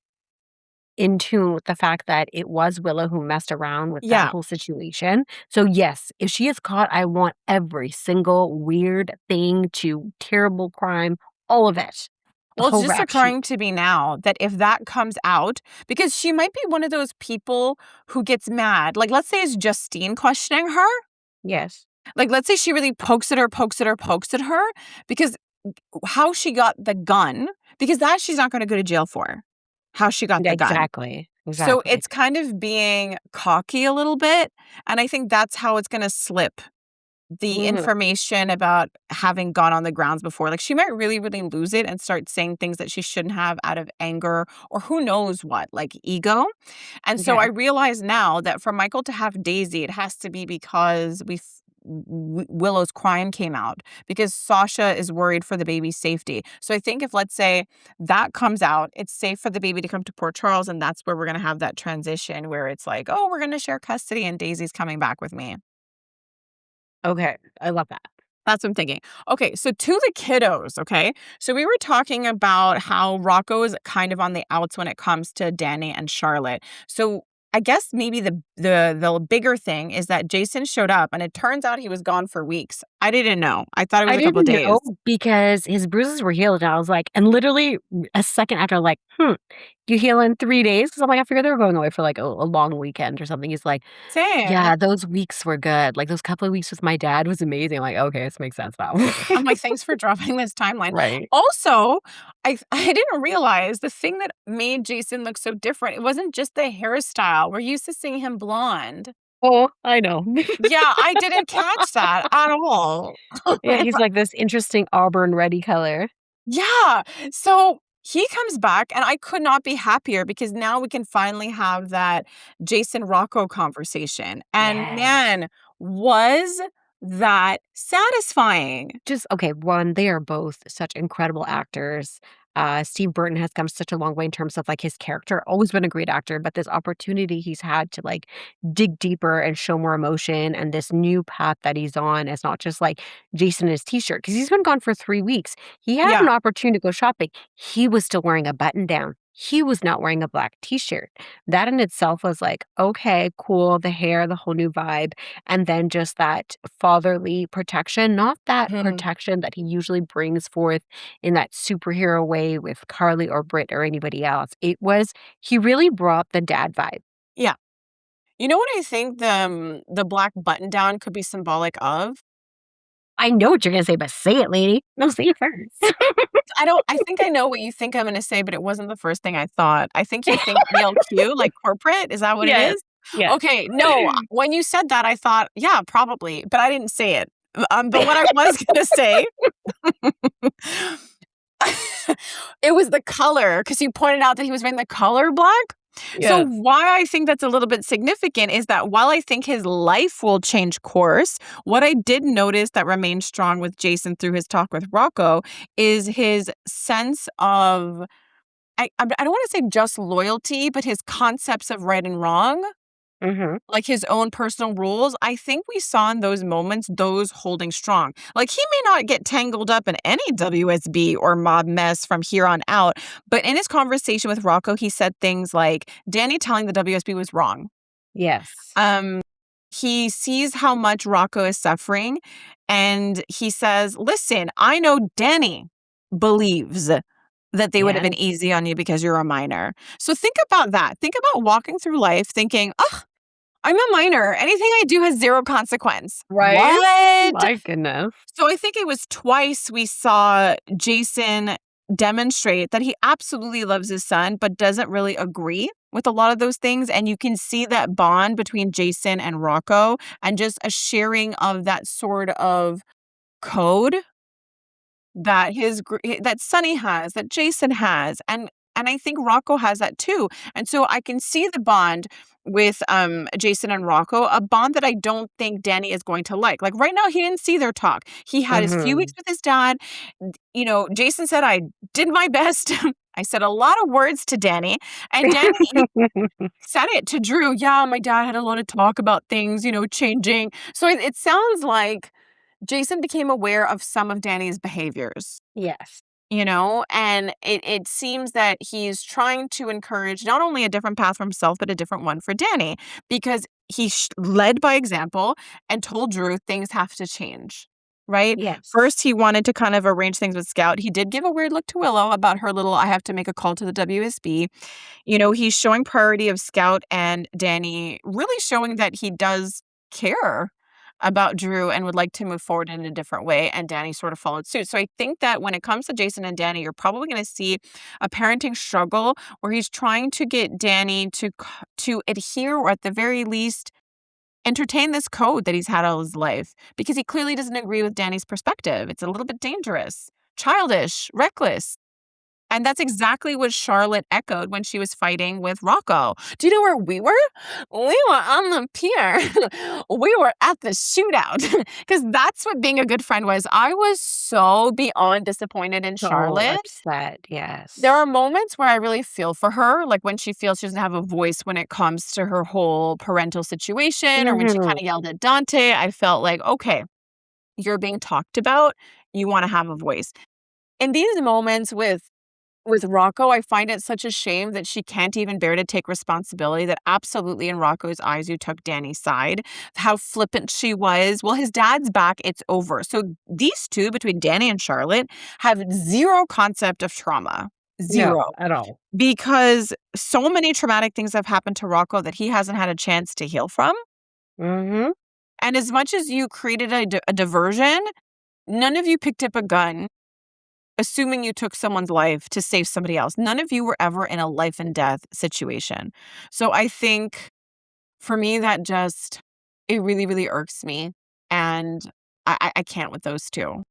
in tune with the fact that it was Willow who messed around with that Yeah. whole situation, so, yes, if she is caught, I want every single weird thing to terrible crime, all of it, the Well, it's whole just rap sheet. occurring to me now that if that comes out because she might be one of those people who gets mad. Like, let's say it's Justine questioning her. Yes. Like, let's say she really pokes at her, pokes at her, pokes at her, because how she got the gun, because that she's not gonna go to jail for, how she got Yeah, the gun. exactly, So exactly. it's kind of being cocky a little bit, and I think that's how it's gonna slip the Mhm. information about having gone on the grounds before. Like, she might really, really lose it and start saying things that she shouldn't have out of anger or who knows what, like ego. And so I Yeah. realize now that for Michael to have Daisy, it has to be because Willow's crime came out because Sasha is worried for the baby's safety. So I think if, let's say, that comes out, it's safe for the baby to come to Port Charles, and that's where we're going to have that transition where it's like, oh, we're going to share custody and Daisy's coming back with me. Okay, I love that. That's what I'm thinking. Okay, so to the kiddos, okay? So we were talking about how Rocco is kind of on the outs when it comes to Danny and Charlotte. So I guess maybe the bigger thing is that Jason showed up and it turns out he was gone for weeks. I didn't know. I thought it was I a couple of didn't days. know because his bruises were healed, and I was like, and literally a second after, like, you heal in 3 days? Because I'm like, I figured they were going away for like a long weekend or something. He's like, Same. yeah, those weeks were good. Like those couple of weeks with my dad was amazing. I'm like, okay, this makes sense now. I'm like, thanks for dropping this timeline. Right. Also, I didn't realize the thing that made Jason look so different. It wasn't just the hairstyle. We're used to seeing him blonde. Oh, I know. Yeah, I didn't catch that at all. Yeah, he's like this interesting auburn reddy color. Yeah. So he comes back, and I could not be happier because now we can finally have that Jason Rocco conversation. And Yes. man, was that satisfying. Just okay, one, they are both such incredible actors. Steve Burton has come such a long way in terms of like his character, always been a great actor, but this opportunity he's had to like dig deeper and show more emotion and this new path that he's on is not just like Jason in his t-shirt because he's been gone for 3 weeks. He had Yeah. an opportunity to go shopping. He was still wearing a button down. He was not wearing a black t-shirt. That in itself was like, okay, cool, the hair, the whole new vibe. And then just that fatherly protection, not that Mhm. protection that he usually brings forth in that superhero way with Carly or Britt or anybody else. It was, he really brought the dad vibe. Yeah. You know what I think the black button down could be symbolic of? I know what you're going to say, but say it, lady. No, say it first. I think I know what you think I'm gonna say, but it wasn't the first thing I thought. I think you think ELQ, like corporate? Is that what it Yes. is? Yes. Okay, no, when you said that, I thought, yeah, probably, but I didn't say it. But what I was gonna say it was the color, because you pointed out that he was wearing the color black. So Yes. why I think that's a little bit significant is that while I think his life will change course, what I did notice that remained strong with Jason through his talk with Rocco is his sense of I don't want to say just loyalty, but his concepts of right and wrong, Mm-hmm. like his own personal rules. I think we saw in those moments those holding strong. Like he may not get tangled up in any WSB or mob mess from here on out, but in his conversation with Rocco, he said things like Danny telling the WSB was wrong. Yes. He sees how much Rocco is suffering, and he says, "Listen, I know Danny believes that they would have been Yes. easy on you because you're a minor." So think about that. Think about walking through life thinking, "Oh, I'm a minor. Anything I do has zero consequence." Right? What? My goodness. So I think it was twice we saw Jason demonstrate that he absolutely loves his son, but doesn't really agree with a lot of those things. And you can see that bond between Jason and Rocco and just a sharing of that sort of code that that Sonny has, that Jason has, and I think Rocco has that too. And so I can see the bond with Jason and Rocco, a bond that I don't think Danny is going to like. Like right now, he didn't see their talk. He had his few Mm-hmm. weeks with his dad. You know, Jason said, "I did my best." I said a lot of words to Danny, and Danny said it to Drew. Yeah, my dad had a lot of talk about things, changing. So it sounds like Jason became aware of some of Danny's behaviors, Yes. and it seems that he's trying to encourage not only a different path for himself, but a different one for Danny, because he led by example and told Drew things have to change, right? Yes. First, he wanted to kind of arrange things with Scout. He did give a weird look to Willow about her little, I have to make a call to the WSB. He's showing priority of Scout and Danny, really showing that he does care about Drew and would like to move forward in a different way, and Danny sort of followed suit. So I think that when it comes to Jason and Danny, you're probably going to see a parenting struggle where he's trying to get Danny to adhere, or at the very least entertain this code that he's had all his life, because he clearly doesn't agree with Danny's perspective. It's a little bit dangerous, childish, reckless. And that's exactly what Charlotte echoed when she was fighting with Rocco. Do you know where we were? We were on the pier. We were at the shootout. Because that's what being a good friend was. I was so beyond disappointed in So Charlotte. upset. Yes. There are moments where I really feel for her, like when she feels she doesn't have a voice when it comes to her whole parental situation, or when she kind Mhm. of yelled at Dante. I felt like, okay, you're being talked about, you want to have a voice. In these moments with Rocco, I find it such a shame that she can't even bear to take responsibility, that absolutely in Rocco's eyes, you took Danny's side, how flippant she was. Well, his dad's back, it's over. So these two, between Danny and Charlotte, have zero concept of trauma. No, Zero. at all. Because so many traumatic things have happened to Rocco that he hasn't had a chance to heal from. Mhm. And as much as you created a diversion, none of you picked up a gun, assuming you took someone's life to save somebody else. None of you were ever in a life and death situation. So I think for me, it really, really irks me. And I can't with those two.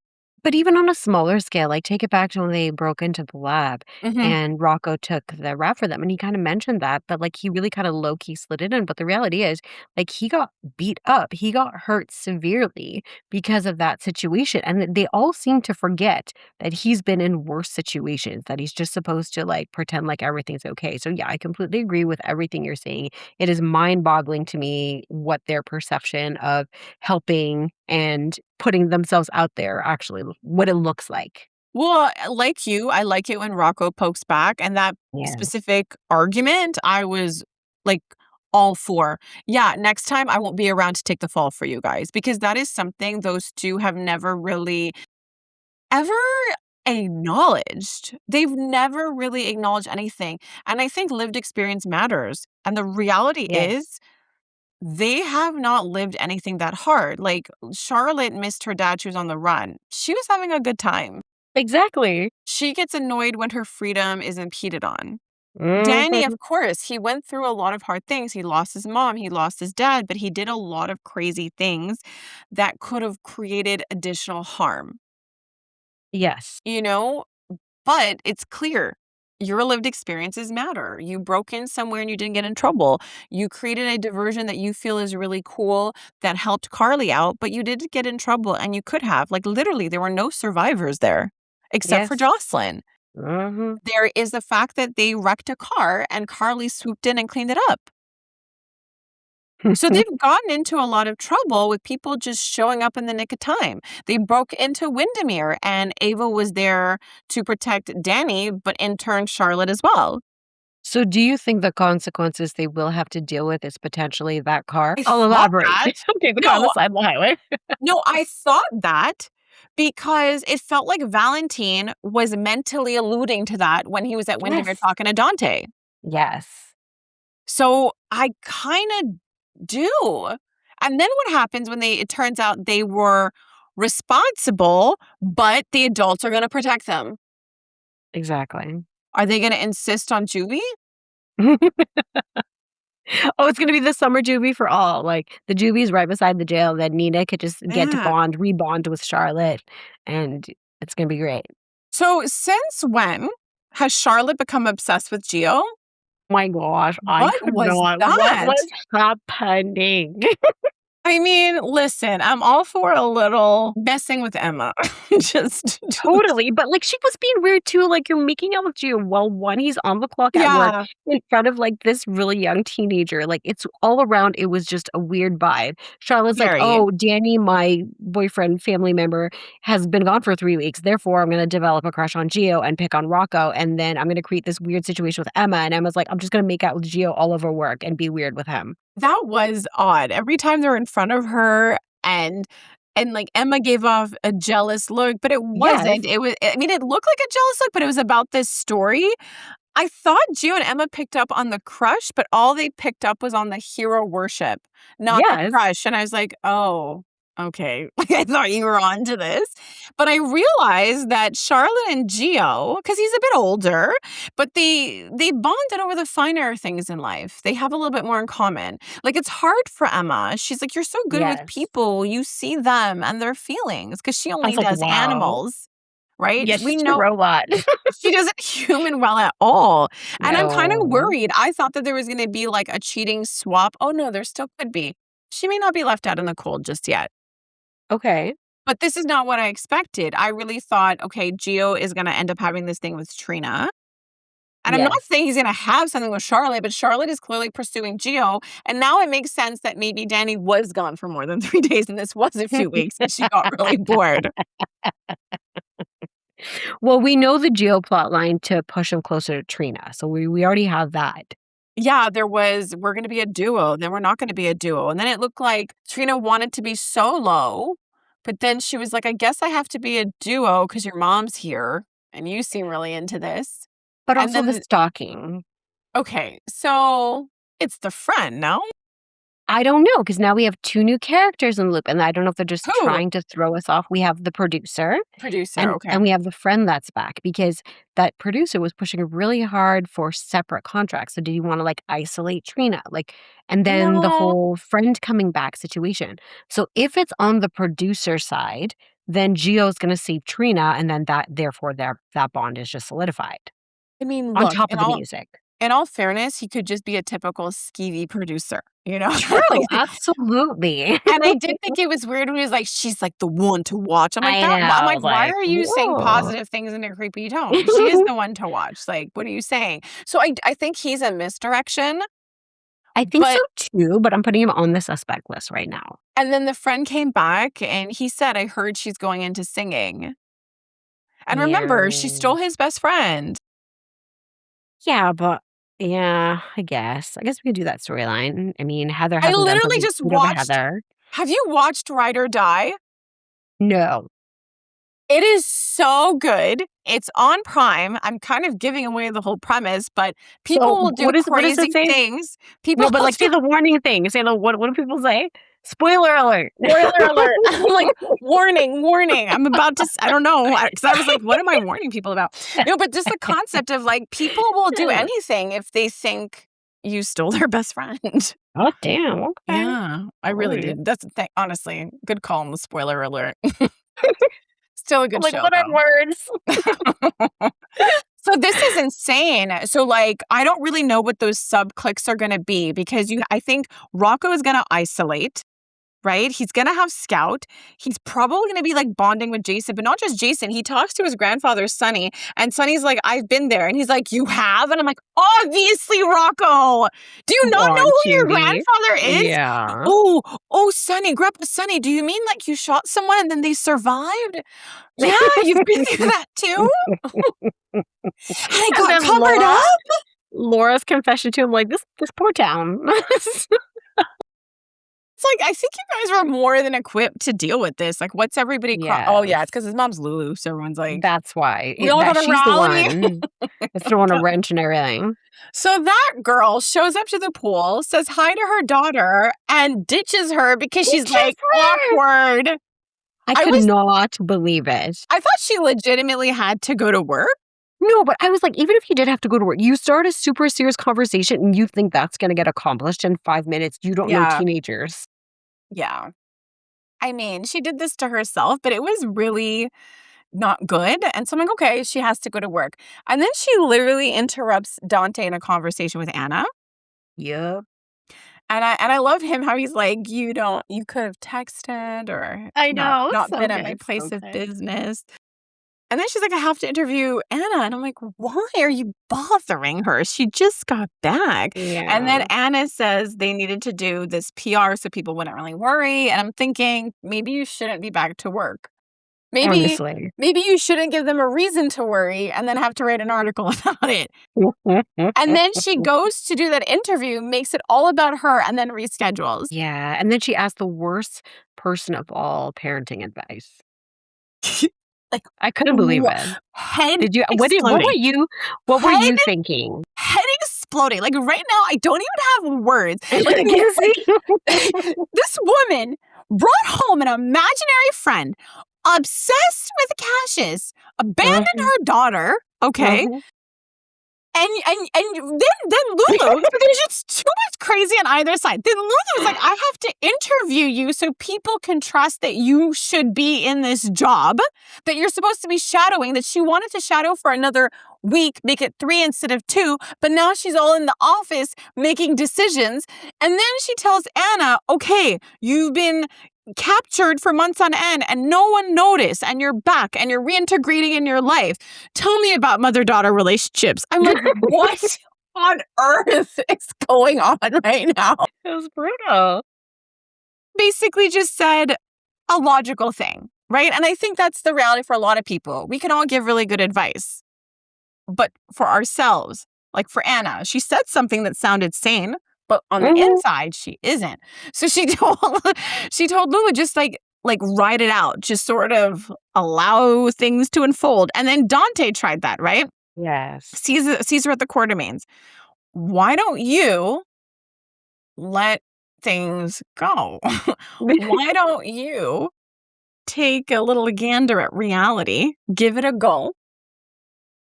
But even on a smaller scale, like, take it back to when they broke into the lab Hmm. and Rocco took the rap for them, and he kinda mentioned that, but, like, he really kinda low-key slid it in, but the reality is, like, he got beat up, he got hurt severely because of that situation, and they all seem to forget that he's been in worse situations, that he's just supposed to, like, pretend like everything's okay. So, yeah, I completely agree with everything you're saying. It is mind-boggling to me what their perception of helping and putting themselves out there actually what it looks like. Well, like you, I like it when Rocco pokes back. And that Yes. specific argument, I was like all for. Yeah, next time I won't be around to take the fall for you guys, because that is something those two have never really ever acknowledged. They've never really acknowledged anything. And I think lived experience matters. And the reality Yes. is, they have not lived anything that hard. Like, Charlotte missed her dad. She was on the run. She was having a good time. Exactly. She gets annoyed when her freedom is impeded on. Danny, Mhm. of course, he went through a lot of hard things. He lost his mom, he lost his dad, but he did a lot of crazy things that could have created additional harm, Yes. you know? But it's clear your lived experiences matter. You broke in somewhere and you didn't get in trouble. You created a diversion that you feel is really cool that helped Carly out, but you didn't get in trouble and you could have. Like, literally, there were no survivors there except for Yes. Jocelyn. Mhm. There is the fact that they wrecked a car and Carly swooped in and cleaned it up. So they've gotten into a lot of trouble with people just showing up in the nick of time. They broke into Windermere and Ava was there to protect Danny, but in turn, Charlotte as well. So do you think the consequences they will have to deal with is potentially that car? I I'll thought elaborate. that. Okay, the car on the No, side of the highway. no, I thought that because it felt like Valentine was mentally alluding to that when he was at Windermere Yes. talking to Dante. Yes. So I kind of do. And then what happens when it turns out they were responsible, but the adults are going to protect them? Exactly. Are they going to insist on juvie? Oh, it's gonna be the summer juvie for all, like, the juvie's right beside the jail, then Nina could just get to Yeah. rebond with Charlotte, and it's gonna be great. So since when has Charlotte become obsessed with Gio? My gosh, I What could was not. What that? was happening? I mean, listen, I'm all for a little messing with Emma. just, Totally, but, like, she was being weird too, like, you're making out with Gio while, 1, he's on the clock at work yeah, in front of, like, this really young teenager, like, it's all around, it was just a weird vibe. Charlotte's like, very. "Oh, Danny, my boyfriend, family member, has been gone for 3 weeks, therefore, I'm gonna develop a crush on Gio and pick on Rocco, and then I'm gonna create this weird situation with Emma," and Emma's like, "I'm just gonna make out with Gio all over work and be weird with him." That was odd. Every time they're in front of her and like Emma gave off a jealous look, but it Yes, wasn't. It was I mean, it looked like a jealous look, but it was about this story. I thought Gio and Emma picked up on the crush, but all they picked up was on the hero worship, not the yes, crush. And I was like, oh, okay. Like, I thought you were on to this. But I realized that Charlotte and Gio, because he's a bit older, but they bonded over the finer things in life. They have a little bit more in common. Like, it's hard for Emma. She's like, you're so good with yes. people. You see them and their feelings because she I only was like, does "Wow." animals, right? Yes, We she's a know robot. she doesn't human well at all. And I'm kind of No. worried. I thought that there was going to be like a cheating swap. Oh no, there still could be. She may not be left out in the cold just yet. Okay. But this is not what I expected. I really thought, okay, Gio is going to end up having this thing with Trina. And I'm not saying he's going to have something with Charlotte, but Charlotte is clearly pursuing Gio. And now it makes sense that maybe Danny was gone for more than 3 days and this was a few weeks and she got really bored. Well, we know the Gio plot line to push him closer to Trina. So we already have that. Yeah, there was, we're going to be a duo. Then we're not going to be a duo. And then it looked like Trina wanted to be solo. But then she was like, I guess I have to be a duo because your mom's here. And you seem really into this. But And also then the stalking. Okay, so it's the friend, no? I don't know, because now we have 2 new characters in the loop, and I don't know if they're just Who? trying to throw us off. We have the producer, Okay. and we have the friend that's back, because that producer was pushing really hard for separate contracts. So did you want to like isolate Trina? And then the No. whole friend coming back situation. So if it's on the producer side, then Gio's going to save Trina, and then therefore that bond is just solidified. I mean, On look, top of the music. in all fairness, he could just be a typical skeevy producer, you know? True, absolutely. And I did think it was weird when he was like, she's like the one to watch. I'm like, why are you saying whoa. positive things in a creepy tone? She is the one to watch. Like, what are you saying? So I think he's a misdirection. I think so too, but I'm putting him on the suspect list right now. And then the friend came back and he said, I heard she's going into singing. And remember, she stole his best friend. Yeah, but yeah, I guess we could do that storyline. I mean, Heather I hasn't done literally something just sweet over watched. Heather. Have you watched Ride or Die? No. It is so good. It's on Prime. I'm kind of giving away the whole premise, but people will do crazy things. No, but say the warning thing. Say what do people say? Spoiler alert. Spoiler alert. I'm like, warning. I'm about to, I don't know. Because I was like, what am I warning people about? No, but just the concept of like, people will do anything if they think you stole their best friend. Oh, damn. Okay. Yeah, I really did. That's the thing. Honestly, good call on the spoiler alert. Still a good show. What are words? So this is insane. So like, I don't really know what those sub clicks are going to be because I think Rocco is going to isolate, right? He's going to have Scout. He's probably going to be like bonding with Jason, but not just Jason. He talks to his grandfather, Sonny, and Sonny's like, I've been there. And he's like, you have? And I'm like, obviously, Rocco. Do you not know who your grandfather is? Yeah. Oh, Sonny, Grandpa Sonny, do you mean like you shot someone and then they survived? Yeah, you've been through that too? I got covered up? Laura's confession to him, like, this poor town. It's like, I think you guys were more than equipped to deal with this. Like, what's everybody Oh, yeah, it's because his mom's Lulu. So everyone's like... That's why. We all got a rally. She's the one. It's throwing a wrench and everything. So that girl shows up to the pool, says hi to her daughter, and ditches her because she's like, awkward. I could not believe it. I thought she legitimately had to go to work. No, but I was like, even if you did have to go to work, you start a super serious conversation and you think that's going to get accomplished in 5 minutes. You don't know teenagers. Yeah. I mean, she did this to herself, but it was really not good. And so I'm like, okay, she has to go to work. And then she literally interrupts Dante in a conversation with Anna. Yep. And I love him, how he's like, you could have texted or I know, not been at my place of business. And then she's like, I have to interview Anna. And I'm like, why are you bothering her? She just got back. Yeah. And then Anna says they needed to do this PR so people wouldn't really worry. And I'm thinking, maybe you shouldn't be back to work. Maybe you shouldn't give them a reason to worry and then have to write an article about it. And then she goes to do that interview, makes it all about her, and then reschedules. Yeah. And then she asked the worst person of all parenting advice. Like, I couldn't believe it. What were you thinking? Head exploding. Like right now, I don't even have words. Like, this woman brought home an imaginary friend, obsessed with Cassius, abandoned her daughter. Okay. And then Lulu, there's just too much crazy on either side. Then Lulu was like, I have to interview you so people can trust that you should be in this job, that you're supposed to be shadowing, that she wanted to shadow for another week, make it 3 instead of 2, but now she's all in the office making decisions. And then she tells Anna, okay, you've been captured for months on end and no one noticed, and you're back and you're reintegrating in your life. Tell me about mother-daughter relationships. I'm like, what on earth is going on right now? It was brutal. Basically just said a logical thing, right? And I think that's the reality for a lot of people. We can all give really good advice. But for ourselves, like for Anna, she said something that sounded sane, but on the inside, she isn't. So she told Lulu just like ride it out, just sort of allow things to unfold. And then Dante tried that, right? Yes. Sees her at the Quartermains. Why don't you let things go? Why don't you take a little gander at reality, give it a go,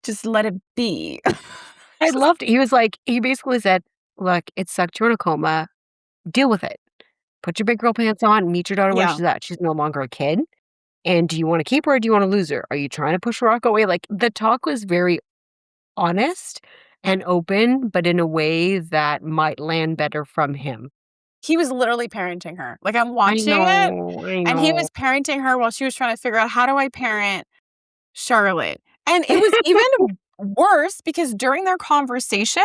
just let it be? I loved it. He basically said, look, it sucked you're in a coma. Deal with it. Put your big girl pants on, meet your daughter where she's at. She's no longer a kid. And do you want to keep her or do you want to lose her? Are you trying to push Rocco away? Like, the talk was very honest and open, but in a way that might land better from him. He was literally parenting her. Like, I'm watching it, and he was parenting her while she was trying to figure out, how do I parent Charlotte? And it was even worse because during their conversation,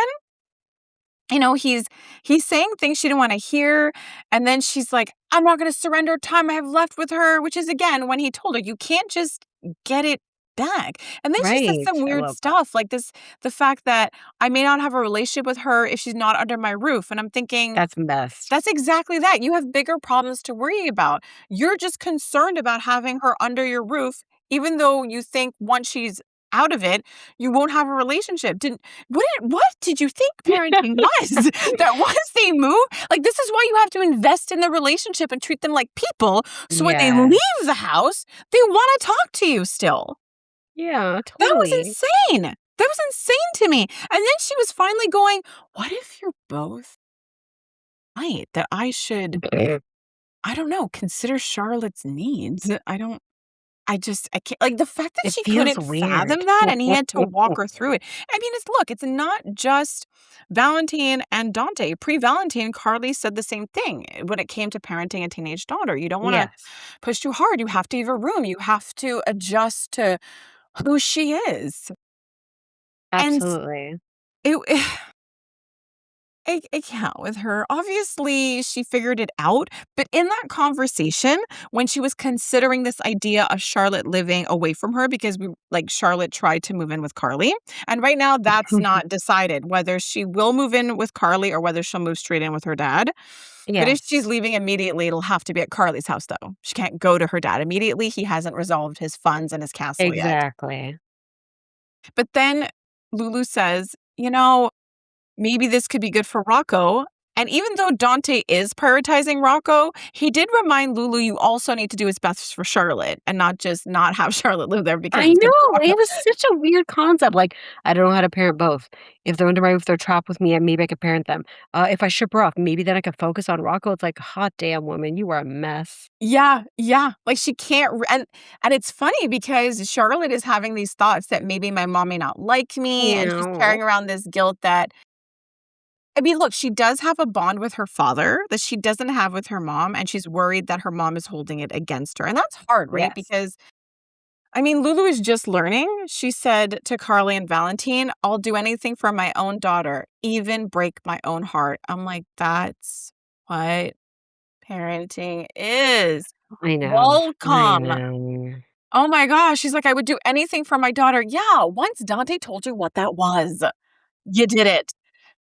you know, he's saying things she didn't want to hear. And then she's like, I'm not going to surrender time I have left with her, which is, again, when he told her, you can't just get it back. And then she said some weird stuff like this, the fact that I may not have a relationship with her if she's not under my roof. And I'm thinking, that's messed. That's exactly that. You have bigger problems to worry about. You're just concerned about having her under your roof, even though you think once she's out of it, you won't have a relationship. What did you think parenting was? That once they move, like, this is why you have to invest in the relationship and treat them like people. So when they leave the house, they want to talk to you still. Yeah, totally. That was insane. That was insane to me. And then she was finally going, what if you're both right? That I should, I don't know, consider Charlotte's needs. I can't, like, the fact that she couldn't fathom that and he had to walk her through it. I mean, it's not just Valentine and Dante. Pre-Valentine, Carly said the same thing when it came to parenting a teenage daughter. You don't want to push too hard. You have to give her room. You have to adjust to who she is. Absolutely. And I can't with her. Obviously, she figured it out. But in that conversation, when she was considering this idea of Charlotte living away from her, because Charlotte tried to move in with Carly. And right now, that's not decided whether she will move in with Carly or whether she'll move straight in with her dad. But if she's leaving immediately, it'll have to be at Carly's house, though. She can't go to her dad immediately. He hasn't resolved his funds and his castle yet. Exactly. But then Lulu says, maybe this could be good for Rocco. And even though Dante is prioritizing Rocco, he did remind Lulu, you also need to do what's best for Charlotte and not just not have Charlotte live there. Because I know. It was such a weird concept. Like, I don't know how to parent both. If they're under my roof, they're trapped with me, and maybe I could parent them. If I ship her off, maybe then I could focus on Rocco. It's like, hot damn, woman, you are a mess. Yeah. Like, she can't. And it's funny because Charlotte is having these thoughts that maybe my mom may not like me. And she's carrying around this guilt that, I mean, look, she does have a bond with her father that she doesn't have with her mom, and she's worried that her mom is holding it against her. And that's hard, right? Because, I mean, Lulu is just learning. She said to Carly and Valentine, I'll do anything for my own daughter, even break my own heart. I'm like, that's what parenting is. I know. Welcome. I know. Oh my gosh. She's like, I would do anything for my daughter. Yeah, once Dante told you what that was, you did it.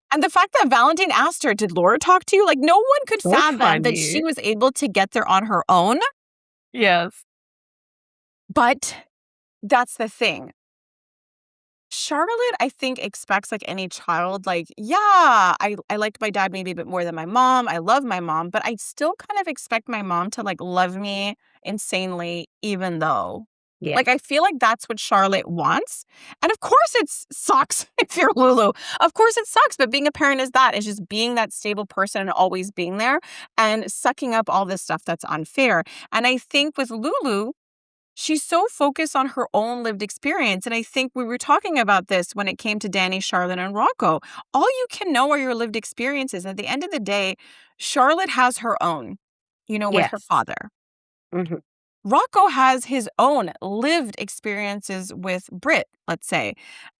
And the fact that Valentine asked her, did Laura talk to you? Like, no one could fathom that she was able to get there on her own. Yes. But that's the thing. Charlotte, I think, expects, like any child, like, I liked my dad maybe a bit more than my mom. I love my mom, but I still kind of expect my mom to, like, love me insanely, even though. Yeah. Like, I feel like that's what Charlotte wants. And of course it sucks if you're Lulu. Of course it sucks. But being a parent is that. It's just being that stable person and always being there and sucking up all this stuff that's unfair. And I think with Lulu, she's so focused on her own lived experience. And I think we were talking about this when it came to Danny, Charlotte, and Rocco. All you can know are your lived experiences. At the end of the day, Charlotte has her own. with her Yes. father. Mhm. Rocco has his own lived experiences with Britt, let's say.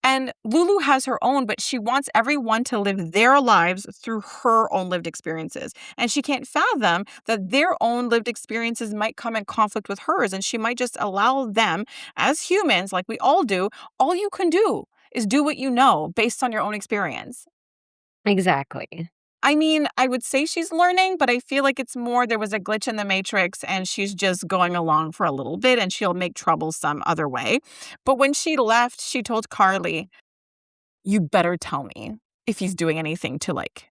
And Lulu has her own, but she wants everyone to live their lives through her own lived experiences. And she can't fathom that their own lived experiences might come in conflict with hers. And she might just allow them, as humans, like we all do, all you can do is do what you know based on your own experience. Exactly. I mean, I would say she's learning, but I feel like it's more there was a glitch in the matrix and she's just going along for a little bit and she'll make trouble some other way. But when she left, she told Carly, "You better tell me if he's doing anything to like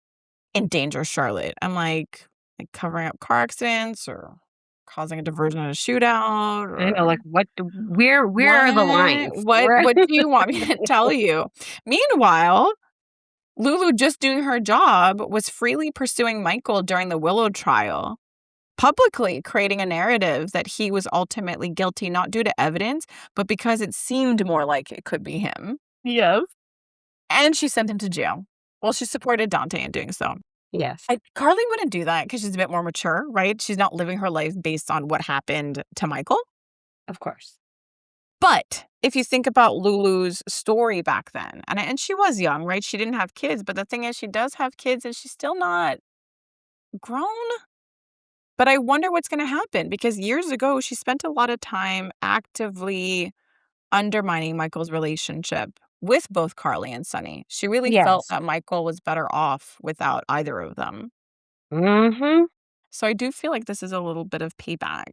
endanger Charlotte." I'm like covering up car accidents or causing a diversion in a shootout I know, or like, where are the what? lines? What Where what do you want me to tell you? Meanwhile, Lulu, just doing her job, was freely pursuing Michael during the Willow trial, publicly creating a narrative that he was ultimately guilty, not due to evidence, but because it seemed more like it could be him. Yes. And she sent him to jail. Well, she supported Dante in doing so. Yes, Carly wouldn't do that because she's a bit more mature, right? She's not living her life based on what happened to Michael. of course. But if you think about Lulu's story back then, and she was young, right? She didn't have kids, but the thing is, she does have kids and she's still not grown. But I wonder what's going to happen because years ago, she spent a lot of time actively undermining Michael's relationship with both Carly and Sonny. She really felt Yes. that Michael was better off without either of them. Mhm. So I do feel like this is a little bit of payback.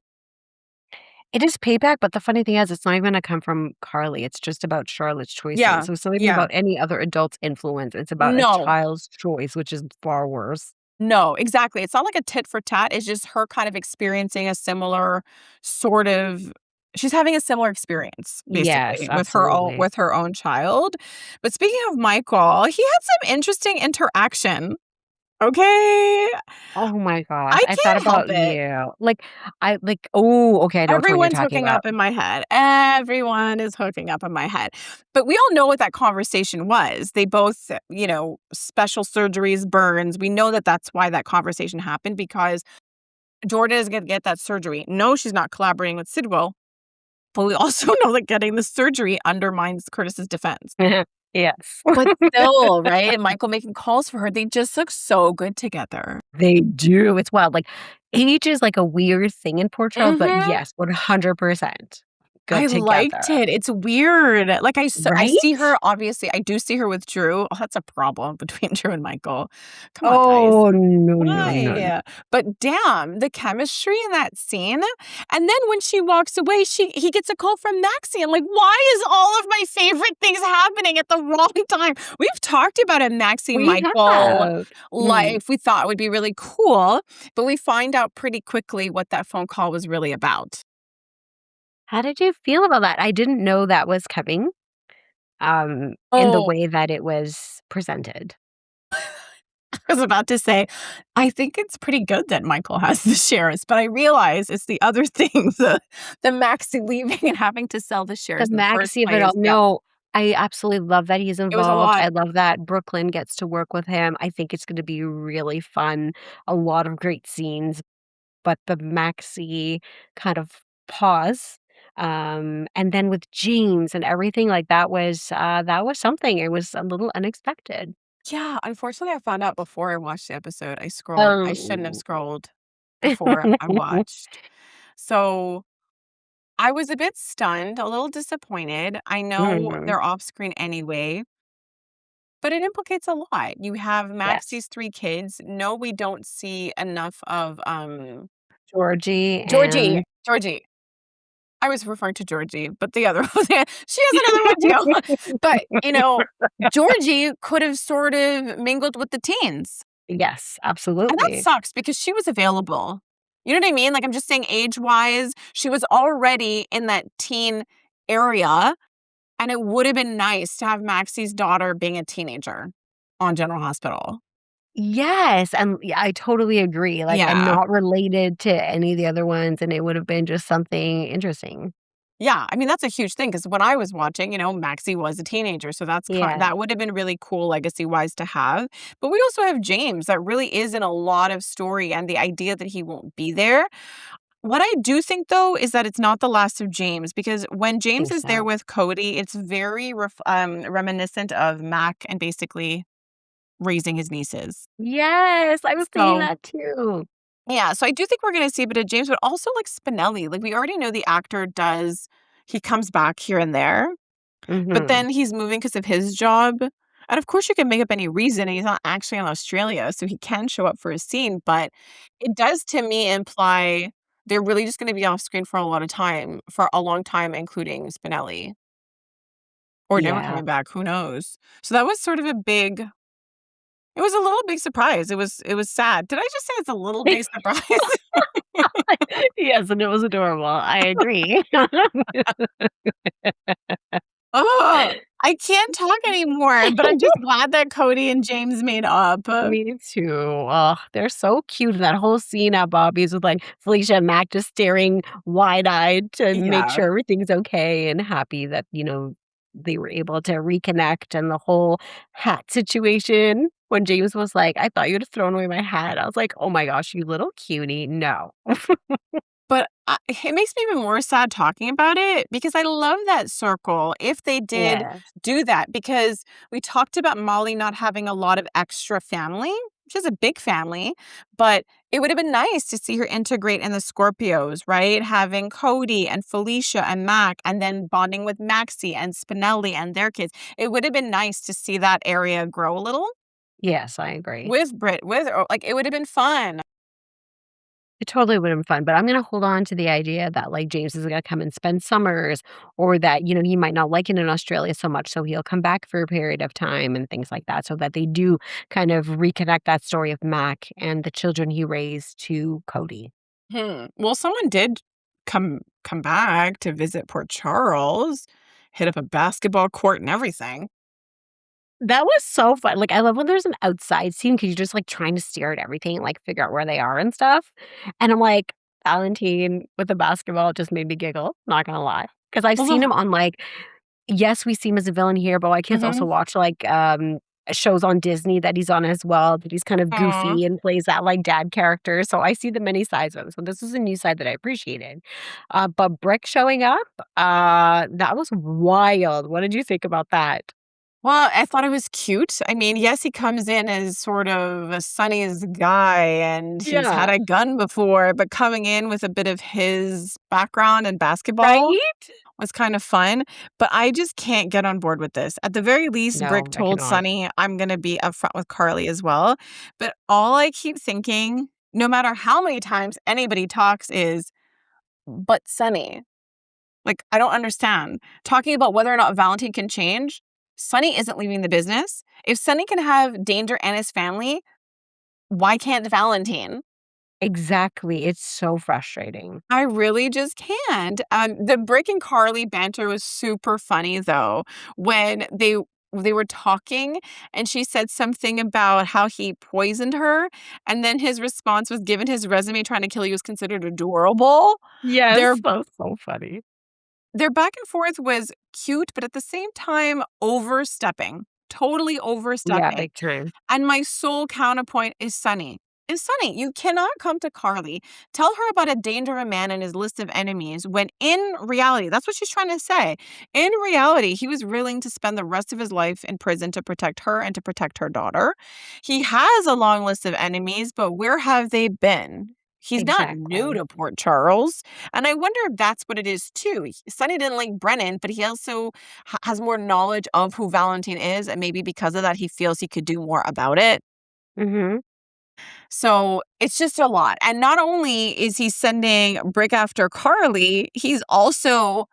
It is payback, but the funny thing is it's not even gonna come from Carly, it's just about Charlotte's choices. Yeah. So it's not even Yeah. about any other adult's influence, it's about a No, child's choice, which is far worse. no, exactly. It's not like a tit for tat. It's just her kind of experiencing a similar sort of she's having a similar experience Yes, basically absolutely. with her own child. But speaking of Michael, he had some interesting interaction. Okay? Oh my gosh, I I thought can't help about it. you. Oh, okay, I know which one you're Everyone's talking hooking about. up in my head. Everyone is hooking up in my head. But we all know what that conversation was. They both, special surgeries, burns. We know that that's why that conversation happened because Jordan is going to get that surgery. No, she's not collaborating with Sidwell. But we also know that getting the surgery undermines Curtis's defense. Yes. But still, right? Michael making calls for her. They just look so good together. They do, it's wild, like, age is, like, a weird thing in portrayals, but Mhm. yes, 100% I good liked together. it. It's weird. Like, I see Right? her obviously, I do see her with Drew. Oh, that's a problem between Drew and Michael. Come on, guys. Oh, no, no, no. Why? But damn, the chemistry in that scene. And then when she walks away, he gets a call from Maxie. I'm like, why is all of my favorite things happening at the wrong time? We've talked about a Maxie We Michael have. Mm. life we thought would be really cool, but we find out pretty quickly what that phone call was really about. How did you feel about that? I didn't know that was coming, in the Oh, way that it was presented. I was about to say, I think it's pretty good that Michael has the shares, but I realize it's the other thing, the Maxie leaving and having to sell the The shares in the first maxi of it all. place. Yeah, No, I absolutely love that he's it was a involved. lot. I love that Brooklyn gets to work with him. I think it's gonna be really fun. A lot of great scenes, but the maxi kind of pause, and then with James and everything, like, that was something. It was a little unexpected. Yeah, unfortunately, I found out before I watched the episode. I scrolled. I shouldn't have Oh. scrolled before I watched. So I was a bit stunned, a little disappointed. I know Mhm. they're off screen anyway, but it implicates a lot. You have Yes. Maxie's 3 kids. No, we don't see enough of, Georgie Georgie. and Georgie. I was referring to Georgie, but the other one, she has another one too. But, Georgie could have sort of mingled with the teens, Yes, and that absolutely. sucks because she was available. You know what I mean? Like, I'm just saying age-wise, she was already in that teen area. And it would have been nice to have Maxie's daughter being a teenager on General Hospital. Yes, and yeah, I totally agree, like, and Yeah. not related to any of the other ones, and it would have been just something interesting. Yeah, I mean, that's a huge thing because when I was watching, Maxie was a teenager, so Yeah. that would have been really cool legacy-wise to have. But we also have James that really is in a lot of story, and the idea that he won't be there. What I do think, though, is that it's not the last of James because when James Think is there so. with Cody, it's very reminiscent of Mac and basically raising his nieces. Yes, I was thinking So that too. yeah, so I do think we're gonna see a bit of James, but also, like, Spinelli. Like, we already know the actor he comes back here and there, but Mhm. then he's moving because of his job, and of course you can make up any reason, and he's not actually in Australia, so he can show up for a scene, but it does to me imply they're really just gonna be off screen for a long time, including Spinelli, or never Yeah. coming back, who knows? So that was sort of it was a little big surprise. It was sad. Did I just say it's a little big surprise? Yes, and it was adorable. I agree. Oh, I can't talk anymore, but I'm just glad that Cody and James made up. Me too. Oh, they're so cute. That whole scene at Bobby's with like Felicia and Mac just staring wide-eyed to make Yeah. sure everything's okay and happy that, they were able to reconnect and the whole hat situation. When James was like, I thought you'd have thrown away my hat. I was like, oh my gosh, you little cutie. No. But it makes me even more sad talking about it because I love that circle if they did Yes. do that because we talked about Molly not having a lot of extra family. She has a big family, but it would have been nice to see her integrate in the Scorpios, right? Having Cody and Felicia and Mac, and then bonding with Maxie and Spinelli and their kids. It would have been nice to see that area grow a little Yes, I agree. with Brit, like it would have been fun. It totally would have been fun, but I'm gonna hold on to the idea that, like, James is gonna come and spend summers or that, he might not like it in Australia so much, so he'll come back for a period of time and things like that so that they do kind of reconnect that story of Mac and the children he raised to Cody. Well, someone did come back to visit Port Charles, hit up a basketball court and everything. That was so fun. Like, I love when there's an outside scene because 'cause you're just, like, trying to stare at everything and, like, figure out where they are and stuff, and I'm like, Valentine with the basketball just made me giggle, not gonna lie, because 'cause I've Well, seen him on, like yes, we see him as a villain here, but my kids also mhm. watch, like, shows on Disney that he's on as well, that he's kind of Aw. goofy and plays that, like, dad character, so I see the many sides of him, so this is a new side that I appreciated. But Brick showing up, that was wild. What did you think about that? Well, I thought it was cute. I mean, yes, he comes in as sort of a Sonny's guy, and he's had Yeah. a gun before, but coming in with a bit of his background in basketball Right? was kind of fun, but I just can't get on board with this. At the very least, Brick No, I told cannot. Sonny, "I'm gonna be upfront with Carly as well." But all I keep thinking, no matter how many times anybody talks, is, "But Sonny." Like, I don't understand. Talking about whether or not Valentine can change, Sonny isn't leaving the business. If Sonny can have Danger and his family, why can't Valentine? Exactly, it's so frustrating. I really just can't. The Brick and Carly banter was super funny though, when they were talking and she said something about how he poisoned her, and then his response was, given his resume, trying to kill you is considered adorable. Their Yes, that's so funny. their back and forth was cute, but at the same time overstepping. Totally Yeah, overstepping. big time. And my sole counterpoint is Sunny. Is Sunny, you cannot come to Carly, tell her about a danger of a man and his list of enemies when in reality, that's what she's trying to say. In reality, he was willing to spend the rest of his life in prison to protect her and to protect her daughter. He has a long list of enemies, but where have they been? He's not new Exactly. to Port Charles. And I wonder if that's what it is too. Sonny didn't like Brennan, but he also has more knowledge of who Valentine is. And maybe because of that, he feels he could do more about it. Mhm. So it's just a lot. And not only is he sending Brick after Carly, he decided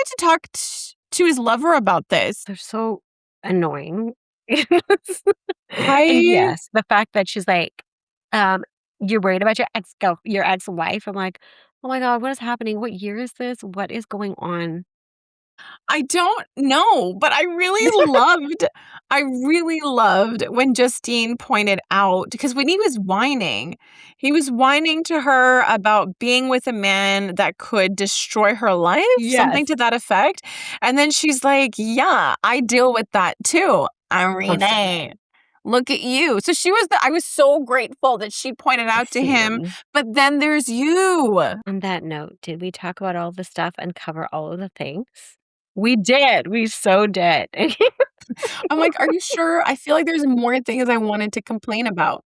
to talk to his lover about this. They're so annoying. And I yes, the fact that she's like, um, "You're worried about your ex-wife?" I'm like, "Oh my god, what is happening? What year is this? What is going on?" I don't know, but I really loved when Justine pointed out, because when he was whining to her about being with a man that could destroy her life, something Yes. to that effect. And then she's like, yeah, I deal with that too. Renee, look at you. So I was so grateful that she pointed out to him, Same. but then there's you. On that note, did we talk about all the stuff and cover all of the things? We did. We so did. I'm like, are you sure? I feel like there's more things I wanted to complain about.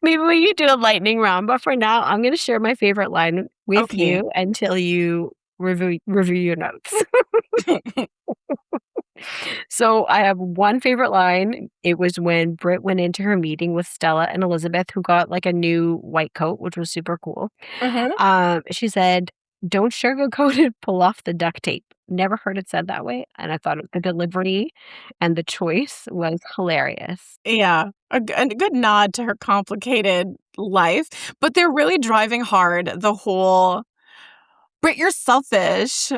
Maybe we could do a lightning round, but for now, I'm going to share my favorite line with Okay. you until you review your notes. So I have one favorite line. It was when Britt went into her meeting with Stella and Elizabeth, who got like a new white coat, which was super cool. Mhm. She said, "Don't sugarcoat it, pull off the duct tape." Never heard it said that way, and I thought the delivery and the choice was hilarious. Yeah, a good nod to her complicated life, but they're really driving hard the whole, "Brit, you're selfish.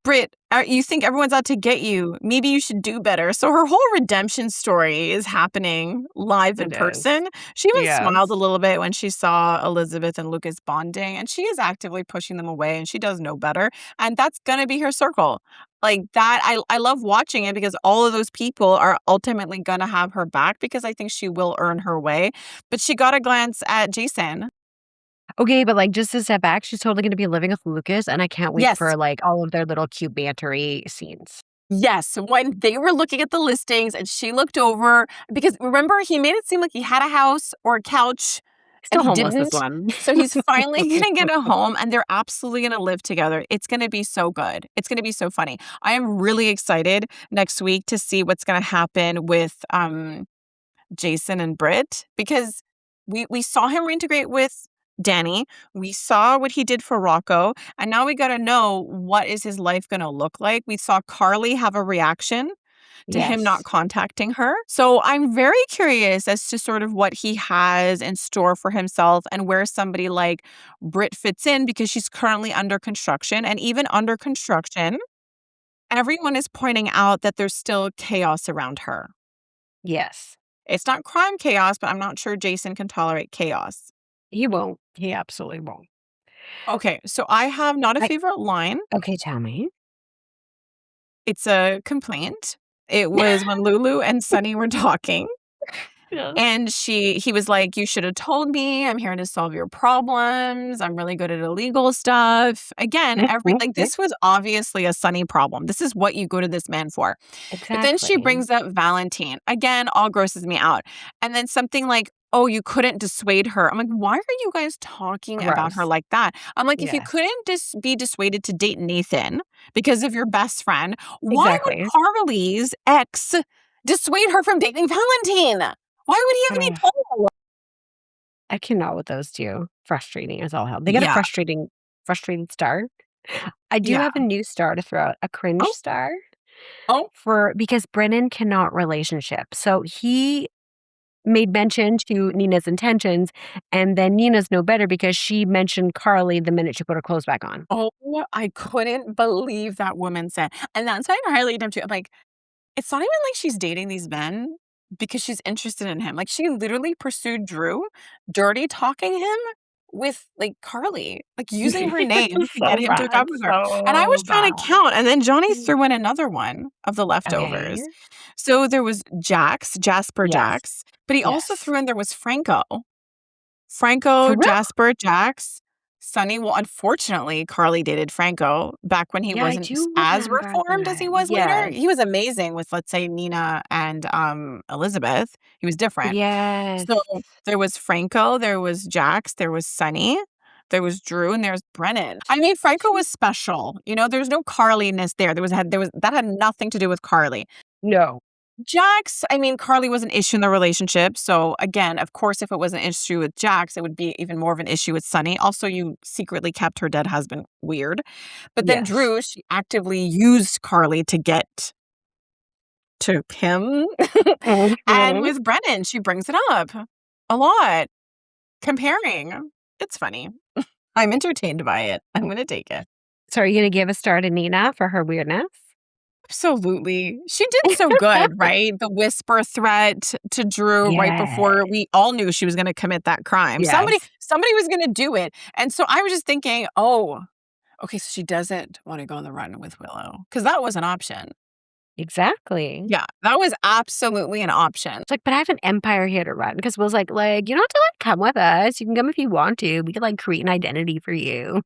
Brit, you think everyone's out to get you. Maybe you should do better." So her whole redemption story is happening live in It is. person. She even smiled a Yes. little bit when she saw Elizabeth and Lucas bonding, and she is actively pushing them away, and she does know better. And that's going to be her circle. Like that, I love watching it because all of those people are ultimately going to have her back because I think she will earn her way. But she got a glance at Jason. Okay, but, like, just to step back, she's totally gonna be living with Lucas, and I can't wait Yes. for, like, all of their little cute bantery scenes. Yes, when they were looking at the listings and she looked over, because remember, he made it seem like he had a house or a couch and Still he homeless, this didn't. one. So he's finally gonna get a home and they're absolutely gonna live together. It's gonna be so good. It's gonna be so funny. I am really excited next week to see what's gonna happen with Jason and Britt, because we saw him reintegrate with Danny. We saw what he did for Rocco, and now we got to know, what is his life going to look like. We saw Carly have a reaction to him not Yes. contacting her. So I'm very curious as to sort of what he has in store for himself and where somebody like Britt fits in, because she's currently under construction, and even under construction, everyone is pointing out that there's still chaos around her. Yes. It's not crime chaos, but I'm not sure Jason can tolerate chaos. He won't. He absolutely won't. Okay, so I have not a I favorite line. Okay, tell me. It's a complaint. It was when Lulu and Sunny were talking, Yes. and he was like, "You should have told me. I'm here to solve your problems. I'm really good at illegal stuff." Again, this was obviously a Sunny problem. This is what you go to this man for. But then she Exactly. brings up Valentine. Again, all grosses me out. And then something like, "Oh, you couldn't dissuade her." I'm like, why are you guys talking about her Gross. like that? I'm like, if you Yes. couldn't be dissuaded to date Nathan because of your best friend, why would Exactly. Carly's ex dissuade her from dating Valentine? Why would he have any Ugh, pull? I cannot with those 2. Frustrating as all hell. They got a Yeah. frustrating star. I do Yeah. have a new star to throw out, a cringe Oh, star oh, because Brennan cannot relationship. So he made mention to Nina's intentions, and then Nina's no better because she mentioned Carly the minute she put her clothes back on. oh, I couldn't believe that woman said. And that's why I'm highly tempted. I'm like, it's not even like she's dating these men because she's interested in him. Like, she literally pursued Drew, dirty talking him with, like, Carly, like, using her name to get So him to hook bad, up with her. And I was so trying to bad. count, and then Johnny threw in another one of the Okay. leftovers. So there was Jasper Yes. Jax, but he also Yes. threw in, there was For Franco, real? Jasper, Jax, Sunny. Well, unfortunately, Carly dated Franco back when he Yeah, I wasn't do as remember reformed as that. he was later. Yes. He was amazing with, let's say, Nina and Elizabeth. He was different. Yes. So there was Franco, there was Jax, there was Sunny, there was Drew, and there's Brennan. I mean, Franco was special. There's no Carliness there. There was that had nothing to do with Carly. No. Jax, I mean, Carly was an issue in the relationship. So again, of course, if it was an issue with Jax, it would be even more of an issue with Sunny. Also, you secretly kept her dead husband. Weird. But then Yes. Drew, she actively used Carly to get to him. And Mhm. with Brennan, she brings it up a lot, comparing. It's funny. I'm entertained by it. I'm going to take it. So are you gonna give a star to Nina for her weirdness? Absolutely. She did so good, right? The whisper threat to Drew right Yeah. before we all knew she was gonna commit that crime. Somebody Yes. somebody was gonna do it. And so I was just thinking, "Oh, okay, so she doesn't wanna go on the run with Willow, because that was an option." Exactly. Yeah, that was absolutely an option. It's like, "But I have an empire here to run." Because Will's like, "You don't have to, like, come with us. You can come if you want to. We could, like, create an identity for you."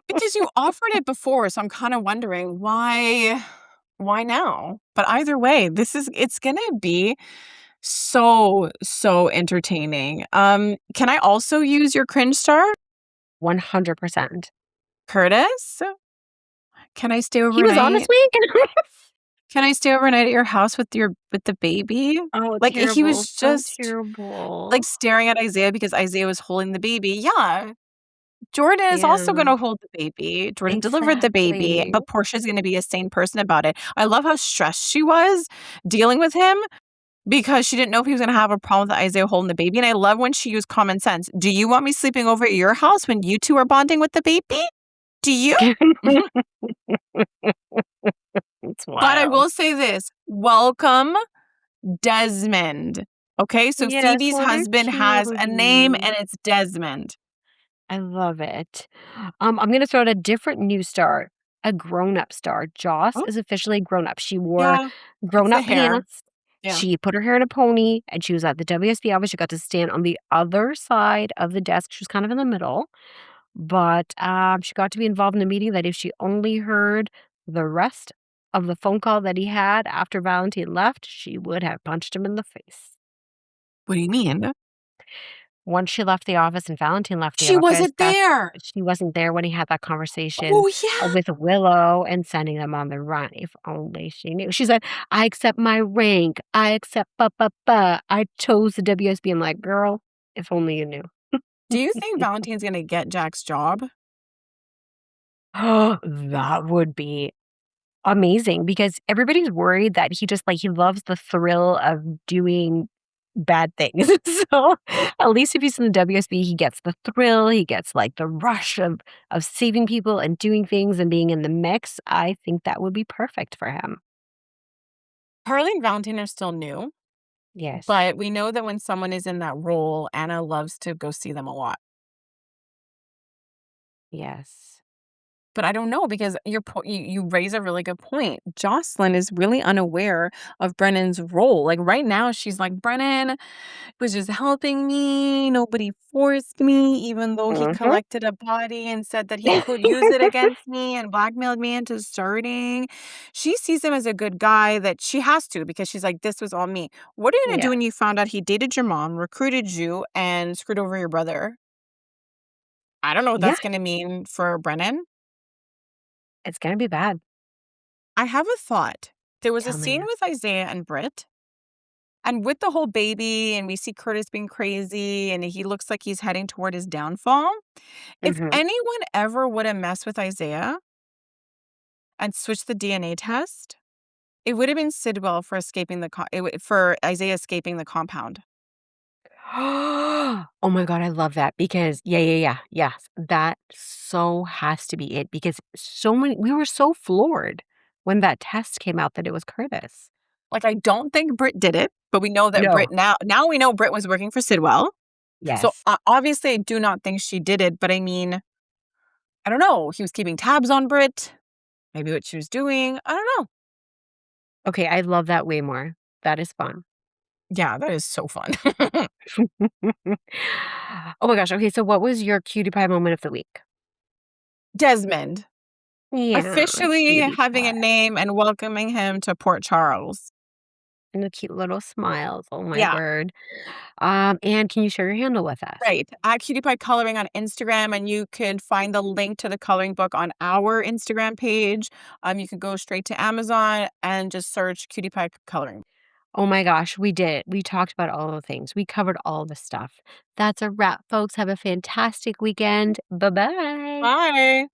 Because you offered it before, so I'm kinda wondering why now? But either way, it's gonna be so, so entertaining. Can I also use your cringe star? 100%. Curtis? Can I stay He was on this overnight? week? Can I stay overnight at your house with the baby? Oh, Like, he terrible. was So just, like, terrible. staring at Isaiah because Isaiah was holding the baby. Yeah, Jordan is also Yeah, gonna hold the baby. Jordan delivered the baby, exactly. but Portia's gonna be a sane person about it. I love how stressed she was dealing with him because she didn't know if he was gonna have a problem with Isaiah holding the baby, and I love when she used common sense. "Do you want me sleeping over at your house when you 2 are bonding with the baby? Do you?" It's But I wild. will say this, welcome Desmond. Okay, so Yes, Phoebe's what a husband has a name, cutie. and it's Desmond. I love it. I'm gonna throw out a different new star, a grown-up star. Joss Oh, is officially grown up. She wore yeah, it's the grown-up hair. pants. Yeah. She put her hair in a pony, and she was at the WSB office. She got to stand on the other side of the desk. She was kind of in the middle, but she got to be involved in a meeting that if she only heard the rest of the phone call that he had after Valentine left, she would have punched him in the face. What do you mean? Once she left the office and Valentine left the She office, wasn't there. she wasn't there when he had that conversation Oh, yeah. with Willow and sending them on the run. If only she knew. She said, "I accept my rank. I accept I chose the WSB." I'm like, "Girl, if only you knew." Do you think Valentine's gonna get Jack's job? That would be amazing because everybody's worried that he loves the thrill of doing bad things. So, at least if he's in the WSB, he gets the thrill, he gets, like, the rush of saving people and doing things and being in the mix. I think that would be perfect for him. Carly and Valentine are still new, Yes. but we know that when someone is in that role, Anna loves to go see them a lot. Yes. But I don't know because you raise a really good point. Jocelyn is really unaware of Brennan's role. Like, right now, she's like, "Brennan was just helping me. Nobody forced me, even though he Mhm. collected a body and said that he could use it against me and blackmailed me into starting." She sees him as a good guy that she has to because she's like, "This was all me." What are you gonna do Yeah. when you found out he dated your mom, recruited you, and screwed over your brother? I don't know what Yeah, that's gonna mean for Brennan. it's gonna be bad. I have a thought. There was a Tell scene me. with Isaiah and Britt, and with the whole baby, and we see Curtis being crazy, and he looks like he's heading toward his downfall. If Mhm. anyone ever would have messed with Isaiah and switched the DNA test, it would have been Sidwell for escaping for Isaiah escaping the compound. Oh my god, I love that because yeah, yes, that so has to be it because so many we were so floored when that test came out that it was Curtis. Like, I don't think Britt did it, but we know that No. Britt now we know Britt was working for Sidwell. So Yes. obviously, I do not think she did it. But I mean, I don't know. He was keeping tabs on Britt. Maybe what she was doing. I don't know. Okay, I love that way more. That is fun. Yeah, that is so fun. Oh my gosh, okay, so what was your cutie pie moment of the week? Desmond, Yeah, officially cutie having a pie. name and welcoming him to Port Charles. And the cute little smiles, oh my Yeah, word. And can you share your handle with us? right. At Cutie Pie Coloring on Instagram, and you can find the link to the coloring book on our Instagram page. You can go straight to Amazon and just search Cutie Pie Coloring. Oh my gosh, we did it. We talked about all the things. We covered all the stuff. That's a wrap, folks. Have a fantastic weekend. Bye-bye. Bye.